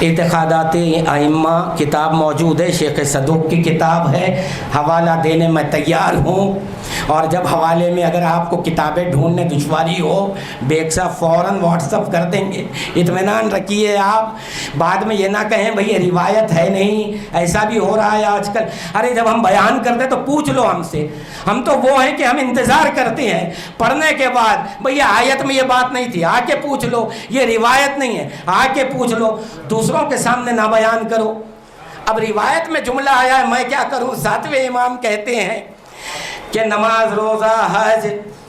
اعتقادات ائمہ کتاب موجود ہے، شیخ صدوق کی کتاب ہے، حوالہ دینے میں تیار ہوں، اور جب حوالے میں اگر آپ کو کتابیں ڈھونڈنے دشواری ہو بیگ صاحب فوراً واٹس اپ کر دیں گے، اطمینان رکھیے آپ، بعد میں یہ نہ کہیں بھئی یہ روایت ہے نہیں، ایسا بھی ہو رہا ہے آج کل۔ ارے جب ہم بیان کرتے تو پوچھ لو ہم سے، ہم تو وہ ہیں کہ ہم انتظار کرتے ہیں پڑھنے کے بعد، بھئی یہ آیت میں یہ بات نہیں تھی، آ کے پوچھ لو، یہ روایت نہیں ہے، آ کے پوچھ لو، دوسروں کے سامنے نہ بیان کرو۔ اب روایت میں جملہ آیا ہے، میں کیا کروں؟ ساتویں امام کہتے ہیں کہ نماز روزہ حج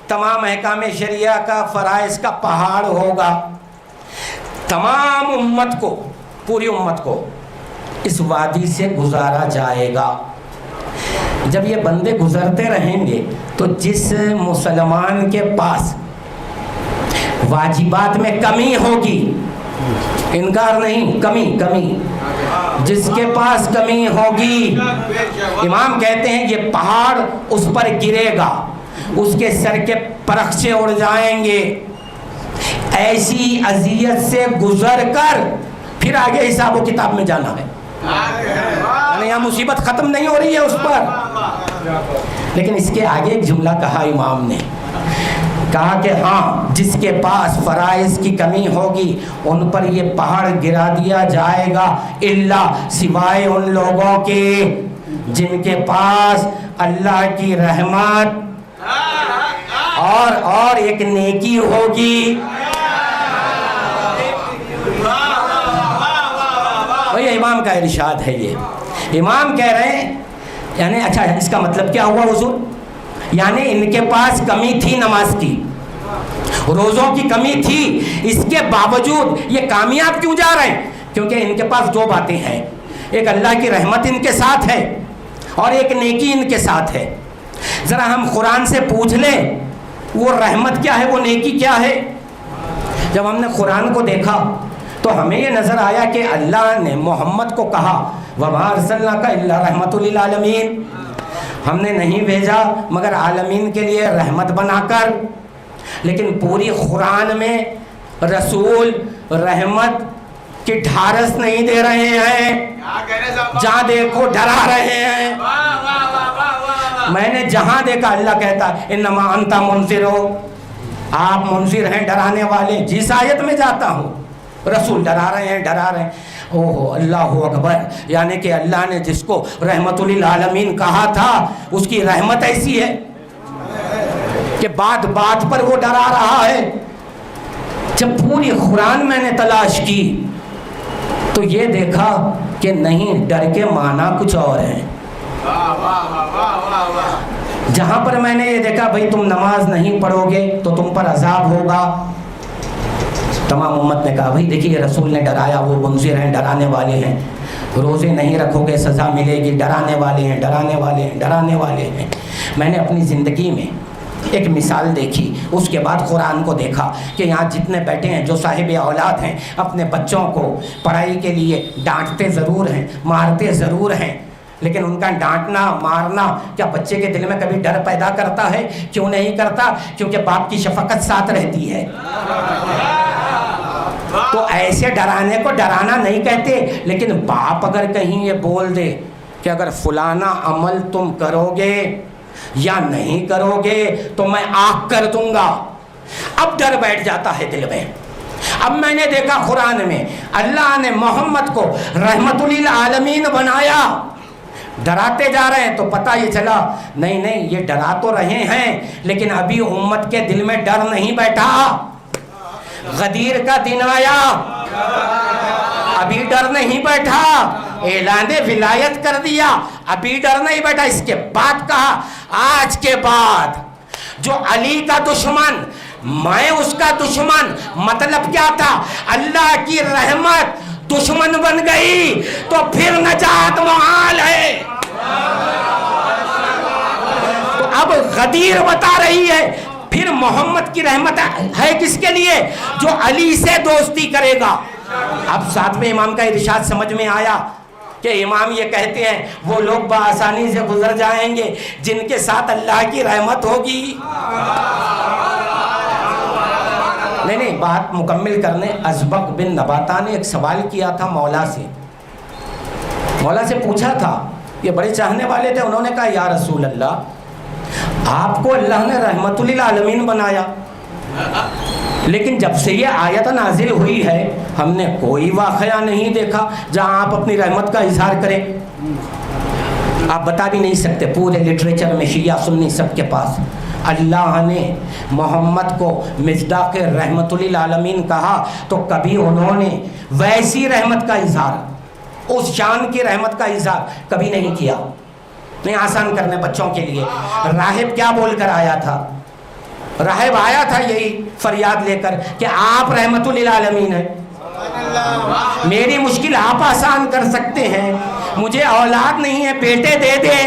تمام احکام شریعہ کا فرائض کا پہاڑ ہوگا، تمام امت کو، پوری امت کو اس وادی سے گزارا جائے گا۔ جب یہ بندے گزرتے رہیں گے تو جس مسلمان کے پاس واجبات میں کمی ہوگی، انکار نہیں، کمی جس کے پاس کمی ہوگی، امام کہتے ہیں یہ پہاڑ اس پر گرے گا، اس کے سر کے پرخچے اڑ جائیں گے، ایسی اذیت سے گزر کر پھر آگے حساب و کتاب میں جانا ہے۔ یعنی یہاں مصیبت ختم نہیں ہو رہی ہے اس پر، لیکن اس کے آگے ایک جملہ کہا امام نے، کہا کہ ہاں جس کے پاس فرائض کی کمی ہوگی ان پر یہ پہاڑ گرا دیا جائے گا، الا سوائے ان لوگوں کے جن کے پاس اللہ کی رحمت اور ایک نیکی ہوگی۔ یہ امام کا ارشاد ہے، یہ امام کہہ رہے ہیں، یعنی اچھا اس کا مطلب کیا ہوا حضور؟ یعنی ان کے پاس کمی تھی نماز کی، روزوں کی کمی تھی، اس کے باوجود یہ کامیاب کیوں جا رہے ہیں؟ کیونکہ ان کے پاس دو باتیں ہیں، ایک اللہ کی رحمت ان کے ساتھ ہے اور ایک نیکی ان کے ساتھ ہے۔ ذرا ہم قرآن سے پوچھ لیں وہ رحمت کیا ہے، وہ نیکی کیا ہے؟ جب ہم نے قرآن کو دیکھا تو ہمیں یہ نظر آیا کہ اللہ نے محمد کو کہا وَمَا أَرْسَلْنَاكَ إِلَّا رَحْمَةٌ لِلْعَالَمِينَ، ہم نے نہیں بھیجا مگر عالمین کے لیے رحمت بنا کر۔ لیکن پوری قرآن میں رسول رحمت کی ڈھارس نہیں دے رہے ہیں، جہاں دیکھو ڈرا رہے ہیں۔ میں نے جہاں دیکھا اللہ کہتا انما انت منذر، آپ منذر ہیں، ڈرانے والے۔ جس آیت میں جاتا ہوں رسول ڈرا رہے ہیں۔ اوہ اللہ اکبر، یعنی کہ اللہ نے جس کو رحمت للعالمین کہا تھا اس کی رحمت ایسی ہے کہ بات بات پر وہ ڈرا رہا ہے۔ جب پوری قرآن میں نے تلاش کی تو یہ دیکھا کہ نہیں، ڈر کے معنی کچھ اور ہیں۔ جہاں پر میں نے یہ دیکھا بھئی تم نماز نہیں پڑھو گے تو تم پر عذاب ہوگا، تمام امت نے کہا بھئی دیکھیے رسول نے ڈرایا، وہ منذر ہیں، ڈرانے والے ہیں، روزے نہیں رکھو گے سزا ملے گی، ڈرانے والے ہیں۔ میں نے اپنی زندگی میں ایک مثال دیکھی، اس کے بعد قرآن کو دیکھا کہ یہاں جتنے بیٹھے ہیں جو صاحب اولاد ہیں اپنے بچوں کو پڑھائی کے لیے ڈانٹتے ضرور ہیں، مارتے ضرور ہیں، لیکن ان کا ڈانٹنا مارنا کیا بچے کے دل میں کبھی ڈر پیدا کرتا ہے؟ کیوں نہیں کرتا؟ کیونکہ باپ کی شفقت ساتھ رہتی ہے۔ تو ایسے ڈرانے کو ڈرانا نہیں کہتے، لیکن باپ اگر کہیں یہ بول دے کہ اگر فلانا عمل تم کرو گے یا نہیں کرو گے تو میں آگ کر دوں گا، اب ڈر بیٹھ جاتا ہے دل میں۔ اب میں نے دیکھا قرآن میں اللہ نے محمد کو رحمت للعالمین بنایا، ڈراتے جا رہے ہیں تو پتہ یہ چلا نہیں یہ ڈرا تو رہے ہیں لیکن ابھی امت کے دل میں ڈر نہیں بیٹھا۔ غدیر کا دن آیا، ابھی ڈر نہیں بیٹھا، اعلان ولایت کر دیا، ابھی ڈر نہیں بیٹھا۔ اس کے بعد کہا آج کے بعد جو علی کا دشمن میں اس کا دشمن، مطلب کیا تھا؟ اللہ کی رحمت دشمن بن گئی تو پھر نجات محال ہے۔ تو اب غدیر بتا رہی ہے پھر محمد کی رحمت ہے کس کے لیے؟ جو علی سے دوستی کرے گا۔ اب ساتویں امام کا ارشاد سمجھ میں آیا کہ امام یہ کہتے ہیں وہ لوگ بآسانی سے گزر جائیں گے جن کے ساتھ اللہ کی رحمت ہوگی۔ نہیں بات مکمل کرنے، ازبق بن نباتا نے ایک سوال کیا تھا مولا سے پوچھا تھا، یہ بڑے چاہنے والے تھے، انہوں نے کہا یا رسول اللہ آپ کو اللہ نے رحمت للعالمین بنایا، لیکن جب سے یہ آیت نازل ہوئی ہے ہم نے کوئی واقعہ نہیں دیکھا جہاں آپ اپنی رحمت کا اظہار کریں۔ آپ بتا بھی نہیں سکتے، پورے لٹریچر میں شیعہ سنی سب کے پاس اللہ نے محمد کو مصداق رحمت للعالمین کہا تو کبھی انہوں نے ویسی رحمت کا اظہار، اس شان کی رحمت کا اظہار کبھی نہیں کیا۔ نہیں آسان کرنے بچوں کے لیے. راہب کیا بول کر آیا تھا؟ راہب آیا تھا یہی فریاد لے کر کہ آپ رحمت للعالمین ہیں, میری مشکل آپ آسان کر سکتے ہیں, مجھے اولاد نہیں ہے, بیٹے دے دیں.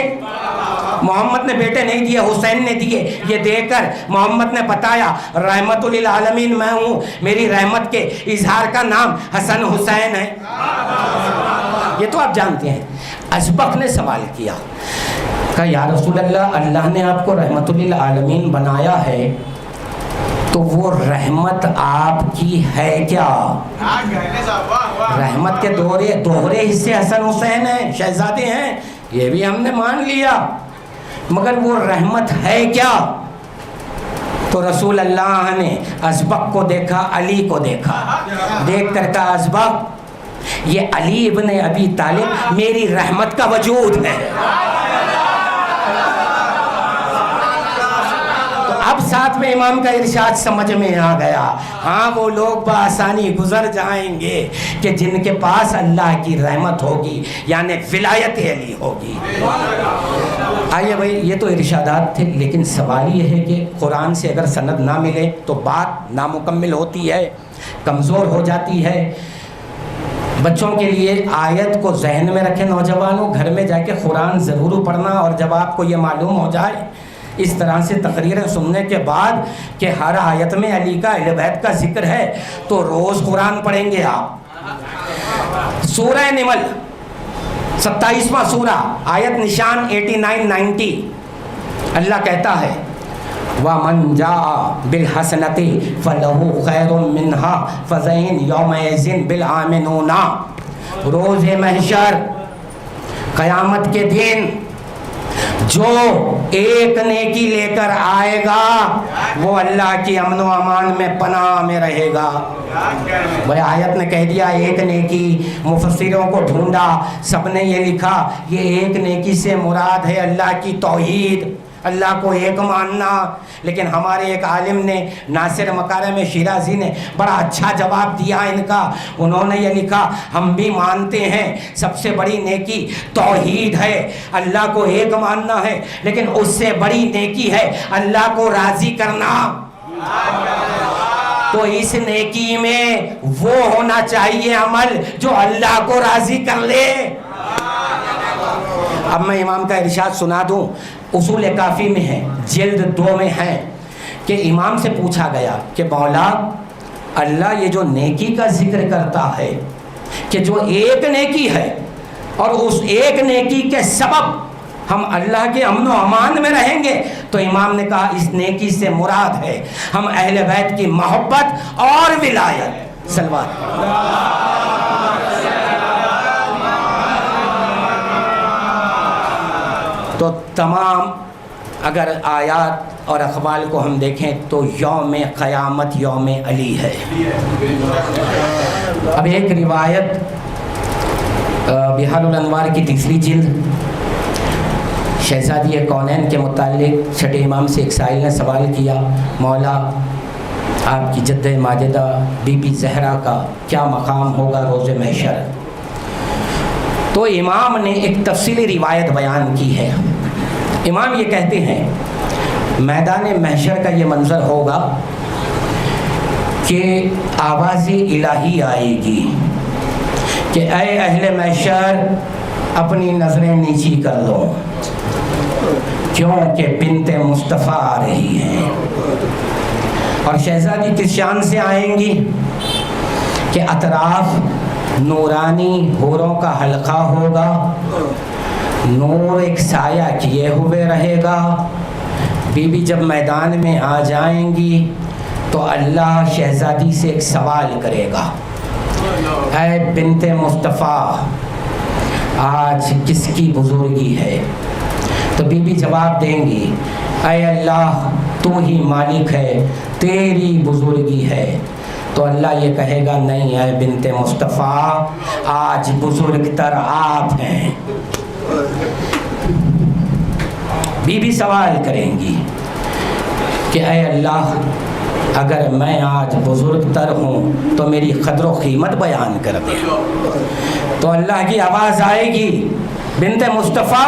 محمد نے بیٹے نہیں دیے, حسین نے دیے. یہ دے کر محمد نے بتایا رحمت للعالمین میں ہوں, میری رحمت کے اظہار کا نام حسن حسین ہے. یہ تو آپ جانتے ہیں. ازبق نے سوال کیا, کہا یا رسول اللہ, اللہ نے آپ کو رحمت للعالمین بنایا ہے تو وہ رحمت آپ کی ہے کیا؟ رحمت کے دوہرے حصے حسن حسین ہیں, شہزادے ہیں, یہ بھی ہم نے مان لیا, مگر وہ رحمت ہے کیا؟ تو رسول اللہ نے ازبق کو دیکھا, علی کو دیکھا, دیکھ کر کہا ازبق یہ علی ابن ابی طالب میری رحمت کا وجود ہے. اب ساتھ میں امام کا ارشاد سمجھ میں آ گیا. ہاں وہ لوگ بآسانی گزر جائیں گے کہ جن کے پاس اللہ کی رحمت ہوگی, یعنی ولایت علی ہوگی. آئیے بھائی, یہ تو ارشادات تھے, لیکن سوال یہ ہے کہ قرآن سے اگر سند نہ ملے تو بات نامکمل ہوتی ہے, کمزور ہو جاتی ہے. بچوں کے لیے آیت کو ذہن میں رکھیں نوجوانوں, گھر میں جا کے قرآن ضرور پڑھنا, اور جب آپ کو یہ معلوم ہو جائے اس طرح سے تقریریں سننے کے بعد کہ ہر آیت میں علی کا اہل بیت کا ذکر ہے, تو روز قرآن پڑھیں گے آپ. سورہ نمل 27واں سورہ, آیت نشان 89-90, اللہ کہتا ہے وَمَنْ جَاءَ بِالْحَسَنَةِ فَلَهُ خَيْرٌ مِّنْهَا فَزَيْنْ يَوْمَئِذٍ بِالْعَامِنُونَ. روز محشر, قیامت کے دن, جو ایک نیکی لے کر آئے گا وہ اللہ کی امن و امان میں پناہ میں رہے گا. بھائی آیت نے کہہ دیا ایک نیکی, مفسروں کو ڈھونڈا, سب نے یہ لکھا یہ ایک نیکی سے مراد ہے اللہ کی توحید, اللہ کو ایک ماننا. لیکن ہمارے ایک عالم نے, ناصر مکارم شیرازی نے بڑا اچھا جواب دیا ان کا. انہوں نے یہ لکھا ہم بھی مانتے ہیں سب سے بڑی نیکی توحید ہے, اللہ کو ایک ماننا ہے, لیکن اس سے بڑی نیکی ہے اللہ کو راضی کرنا. تو اس نیکی میں وہ ہونا چاہیے عمل جو اللہ کو راضی کر لے. اب میں امام کا ارشاد سنا دوں, اصول کافی میں ہے, جلد 2 میں ہے, کہ امام سے پوچھا گیا کہ مولا اللہ یہ جو نیکی کا ذکر کرتا ہے کہ جو ایک نیکی ہے اور اس ایک نیکی کے سبب ہم اللہ کے امن و امان میں رہیں گے, تو امام نے کہا اس نیکی سے مراد ہے ہم اہل بیت کی محبت اور ولایت. صلوات. تو تمام اگر آیات اور اقوال کو ہم دیکھیں تو یوم قیامت یوم علی ہے. اب ایک روایت بہار الانوار کی 3 جلد, شہزادی کونین کے متعلق چھٹے امام سے ایک سائل نے سوال کیا مولا آپ کی جد ماجدہ بی بی زہرا کا کیا مقام ہوگا روز محشر؟ تو امام نے ایک تفصیلی روایت بیان کی ہے. امام یہ کہتے ہیں میدان محشر کا یہ منظر ہوگا کہ آواز الہی آئے گی کہ اے اہل محشر اپنی نظریں نیچی کر لو کیونکہ بنت مصطفیٰ آ رہی ہیں. اور شہزادی کس شان سے آئیں گی کہ اطراف نورانی حوروں کا حلقہ ہوگا, نور ایک سایہ کیے ہوئے رہے گا. بی بی جب میدان میں آ جائیں گی تو اللہ شہزادی سے ایک سوال کرے گا اے بنت مصطفیٰ آج کس کی بزرگی ہے؟ تو بی بی جواب دیں گی اے اللہ تو ہی مالک ہے, تیری بزرگی ہے. تو اللہ یہ کہے گا نہیں اے بنت مصطفیٰ آج بزرگ تر آپ ہیں. بی بی سوال کریں گی کہ اے اللہ اگر میں آج بزرگ تر ہوں تو میری قدر و قیمت بیان کر دے. تو اللہ کی آواز آئے گی بنت مصطفیٰ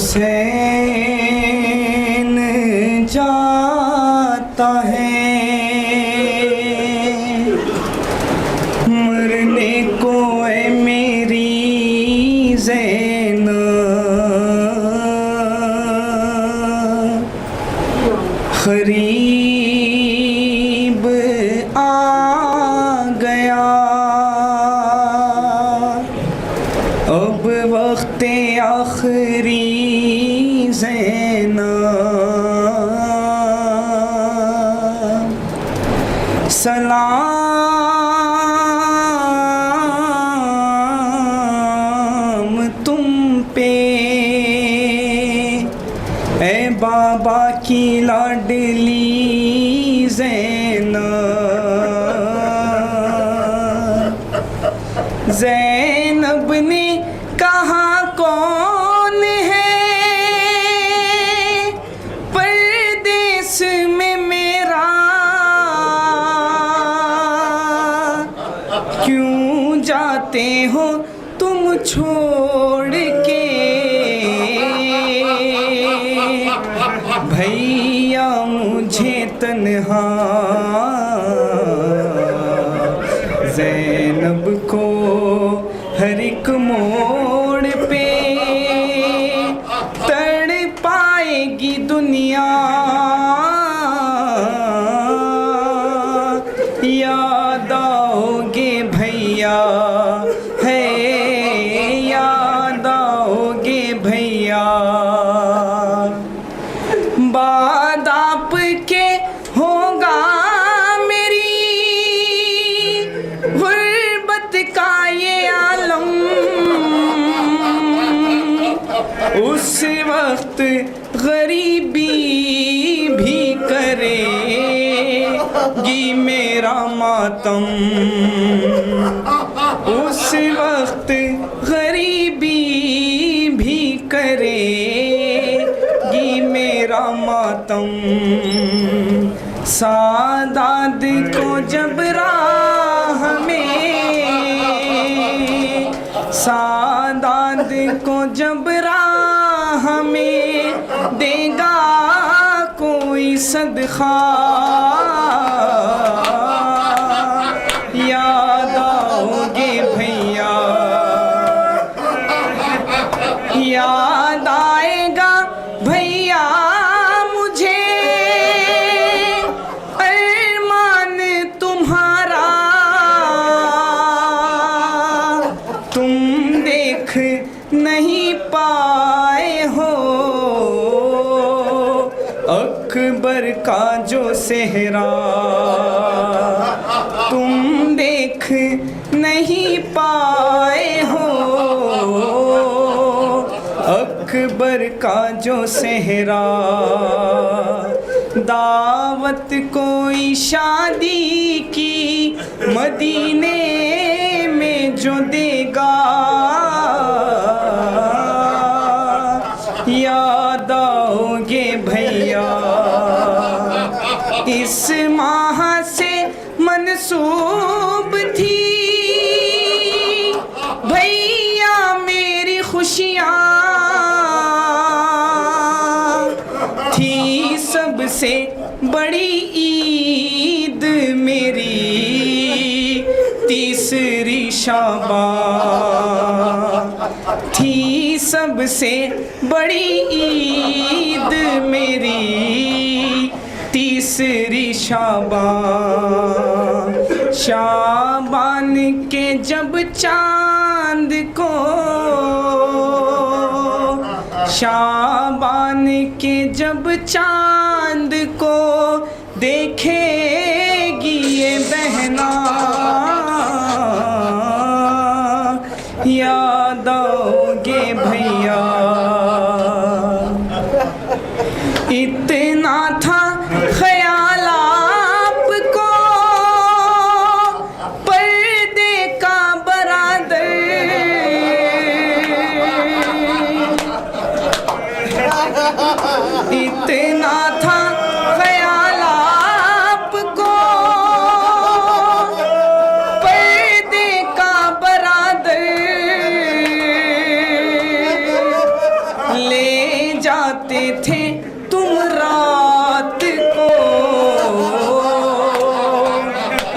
حسین جاتا ہے مرنے کو اے میری زینب قریب آ گیا اب وقت آخری زینب سلام تم پہ اے بابا کی لاڈلی زینب زینب نے کہا کون ہے پردیس میں میرا کیوں جاتے ہو تم چھوڑ کے بھیا مجھے تنہا زینب کو ہر ایک موڑ پہ تڑ پائے گی دنیا یاد آؤ گے بھیا ہے یاد آؤ گے بھیا بعد آپ کے ہوگا میری غربت کا یہ عالم اس وقت غریبی بھی کرے گی میرا ماتم اس وقت غریبی بھی کرے گی میرا ماتم سادات کو جب راہ میں سادات کو جب راہ میں دے گا کوئی صدقہ یاد آؤ گے بھیا یاد آئے گا بھیا مجھے ارمان تمہارا تم دیکھ نہیں پائے ہو اکبر کا جو صحرا تم دیکھ نہیں پائے ہو اکبر کا جو صحرا دعوت کوئی شادی کی مدینے میں جو دے گا یاد آؤ گے بھیا اس ماہ سے منسوب تھی بھیا میری خوشیاں تھی سب سے بڑی عید میری تیسری شعبان تھی سب سے بڑی عید میری تیسری شعبان شعبان کے جب چاند کو شعبان کے جب چاند کو دیکھے گی یہ بہنا یاد آؤ گے بھیا اتنا تھا خیال آپ کو پردے کا برادر اتنا تھا خیال آپ کو پردے کا برادر لے جاتے تھے تم رات کو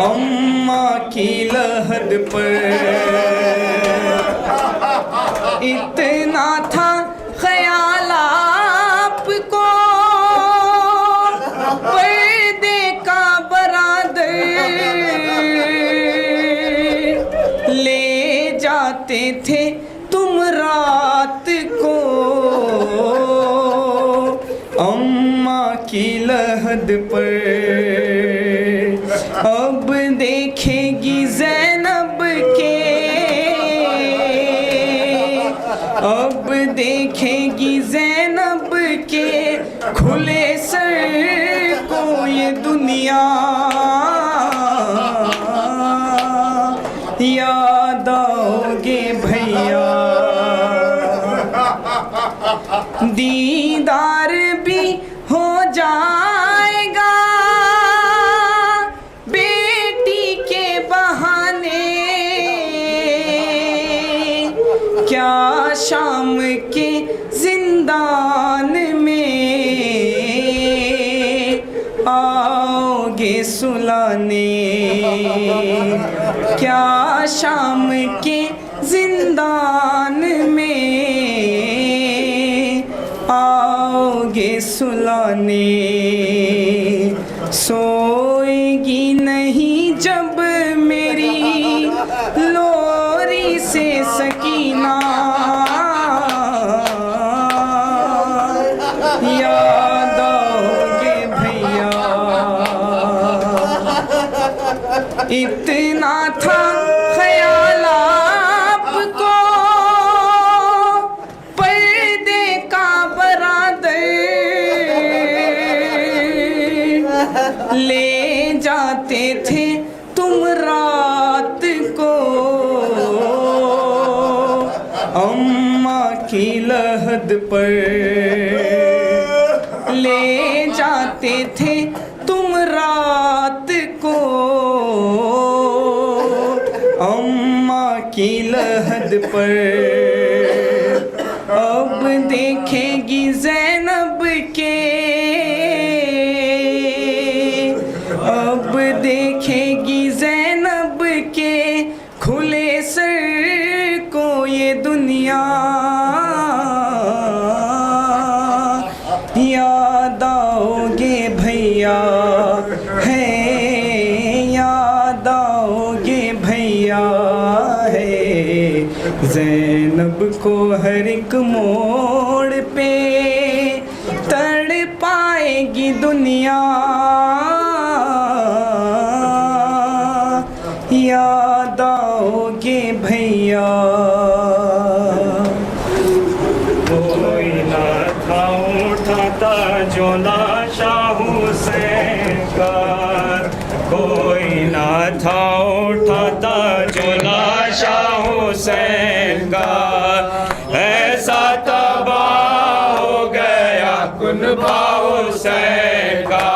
اماں کی لحد پر، اتنا تھا خیال آپ کو پردے کا برادر، لے جاتے تھے تم رات کو اماں کی لحد پر۔ اب دیکھے گی زینب کے، اب دیکھے گی زینب کے کھلے سر کو یہ دنیا، یاد آؤ گے بھیا، دیدار بھی ہو جائے گا بیٹی کے بہانے، کیا شام کے زندان میں آؤ گے سلانے، کیا شام کے زندان میں آؤ گے سلانے، سوئے گی نہیں جب میری لوری سے سکینہ، یاد آؤ گے بھیا، اتنا تھا خیال آپ کو پردے کا برادر، لے جاتے تھے تم رات کو اماں کی لحد پر، لے جاتے تھے تم رات کو اماں کی لحد پر۔ اب دیکھے گی زینب کے، اب دیکھے گی زینب کے کھلے سر کو یہ دنیا، یاد آؤ گے بھیا، ہے یاد آؤ گے بھیا، ہے زینب کو ہر ایک موڑ پہ تڑ پائے گی دنیا، یاد آؤ گے بھیا۔ کوئی نہ تھا اٹھاتا جو لاشا حسین کا، کوئی نہ تھا اٹھاتا جو لاشا حسین کا، ایسا تباہ ہو گیا کنبہ حسین کا،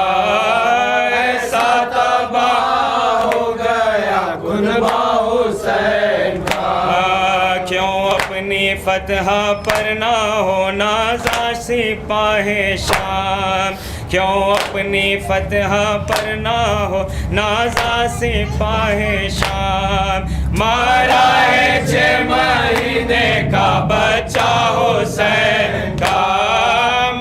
ایسا تباہ ہو گیا کنبہ حسین کا، کیوں اپنی فتح پر نہ ہو نازا سپاہ شام، کیوں اپنی فتح پر نہ ہو نازا سپاہ شام، مارا ہے 6 مہینے کا بچہ حسین کا،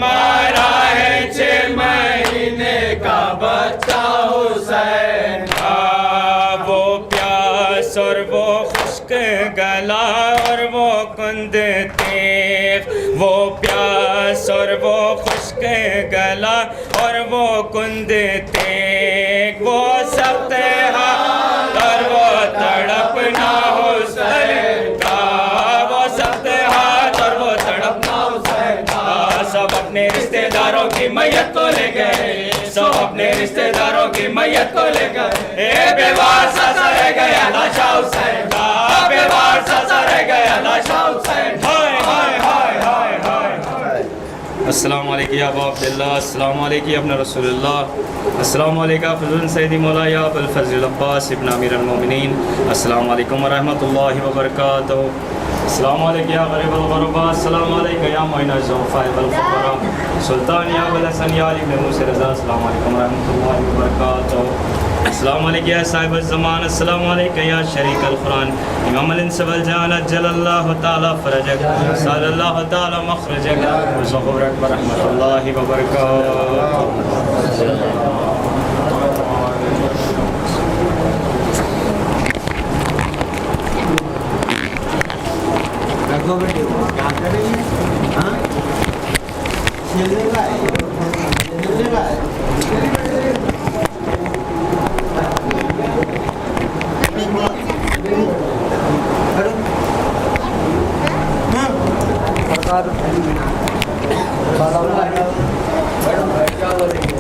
مارا ہے 6 مہینے کا بچہ حسین کا، وہ پیاس اور وہ خشک گلا اور وہ کند تیغ، وہ پیاس اور وہ خشک گلا اور وہ کند تیغ، وہ سخت ہاتھ اور وہ تڑپنا حسین کا، وہ سخت ہاتھ اور وہ تڑپنا حسین کا، سب اپنے رشتہ داروں کی میت کو لے گئے، سب اپنے رشتہ داروں کی میت کو لے گئے، بے وارثہ سا رہ گیا لاشا حسین کا، بے وارثہ سا رہ گیا لاشا حسین، ہائے ہائے ہائے ہائے ہائے۔ السلام علیکم یا ابا عبداللہ، السلام علیکم یا ابن رسول اللہ، السلام علیکم فضل سیدی مولا یا ابو الفضل العباس ابن امیر المومنین، السلام علیکم ورحمۃ اللہ وبرکاتہ۔ السلام علیکم یا غریب الغرباء، السلام علیکم یا معین الضعفاء والفقراء، سلطان یا ابوالحسن یا علی بن موسی رضا، السلام علیکم ورحمۃ اللہ وبرکاتہ. السلام علیکم یا صاحب الزمان، السلام علیکم یا شریک القرآن، امام الانس والجان، اجل اللہ تعالی فرجک، سال اللہ تعالی مخرجک، وزغورک ورحمۃ اللہ وبرکاتہ. Kalau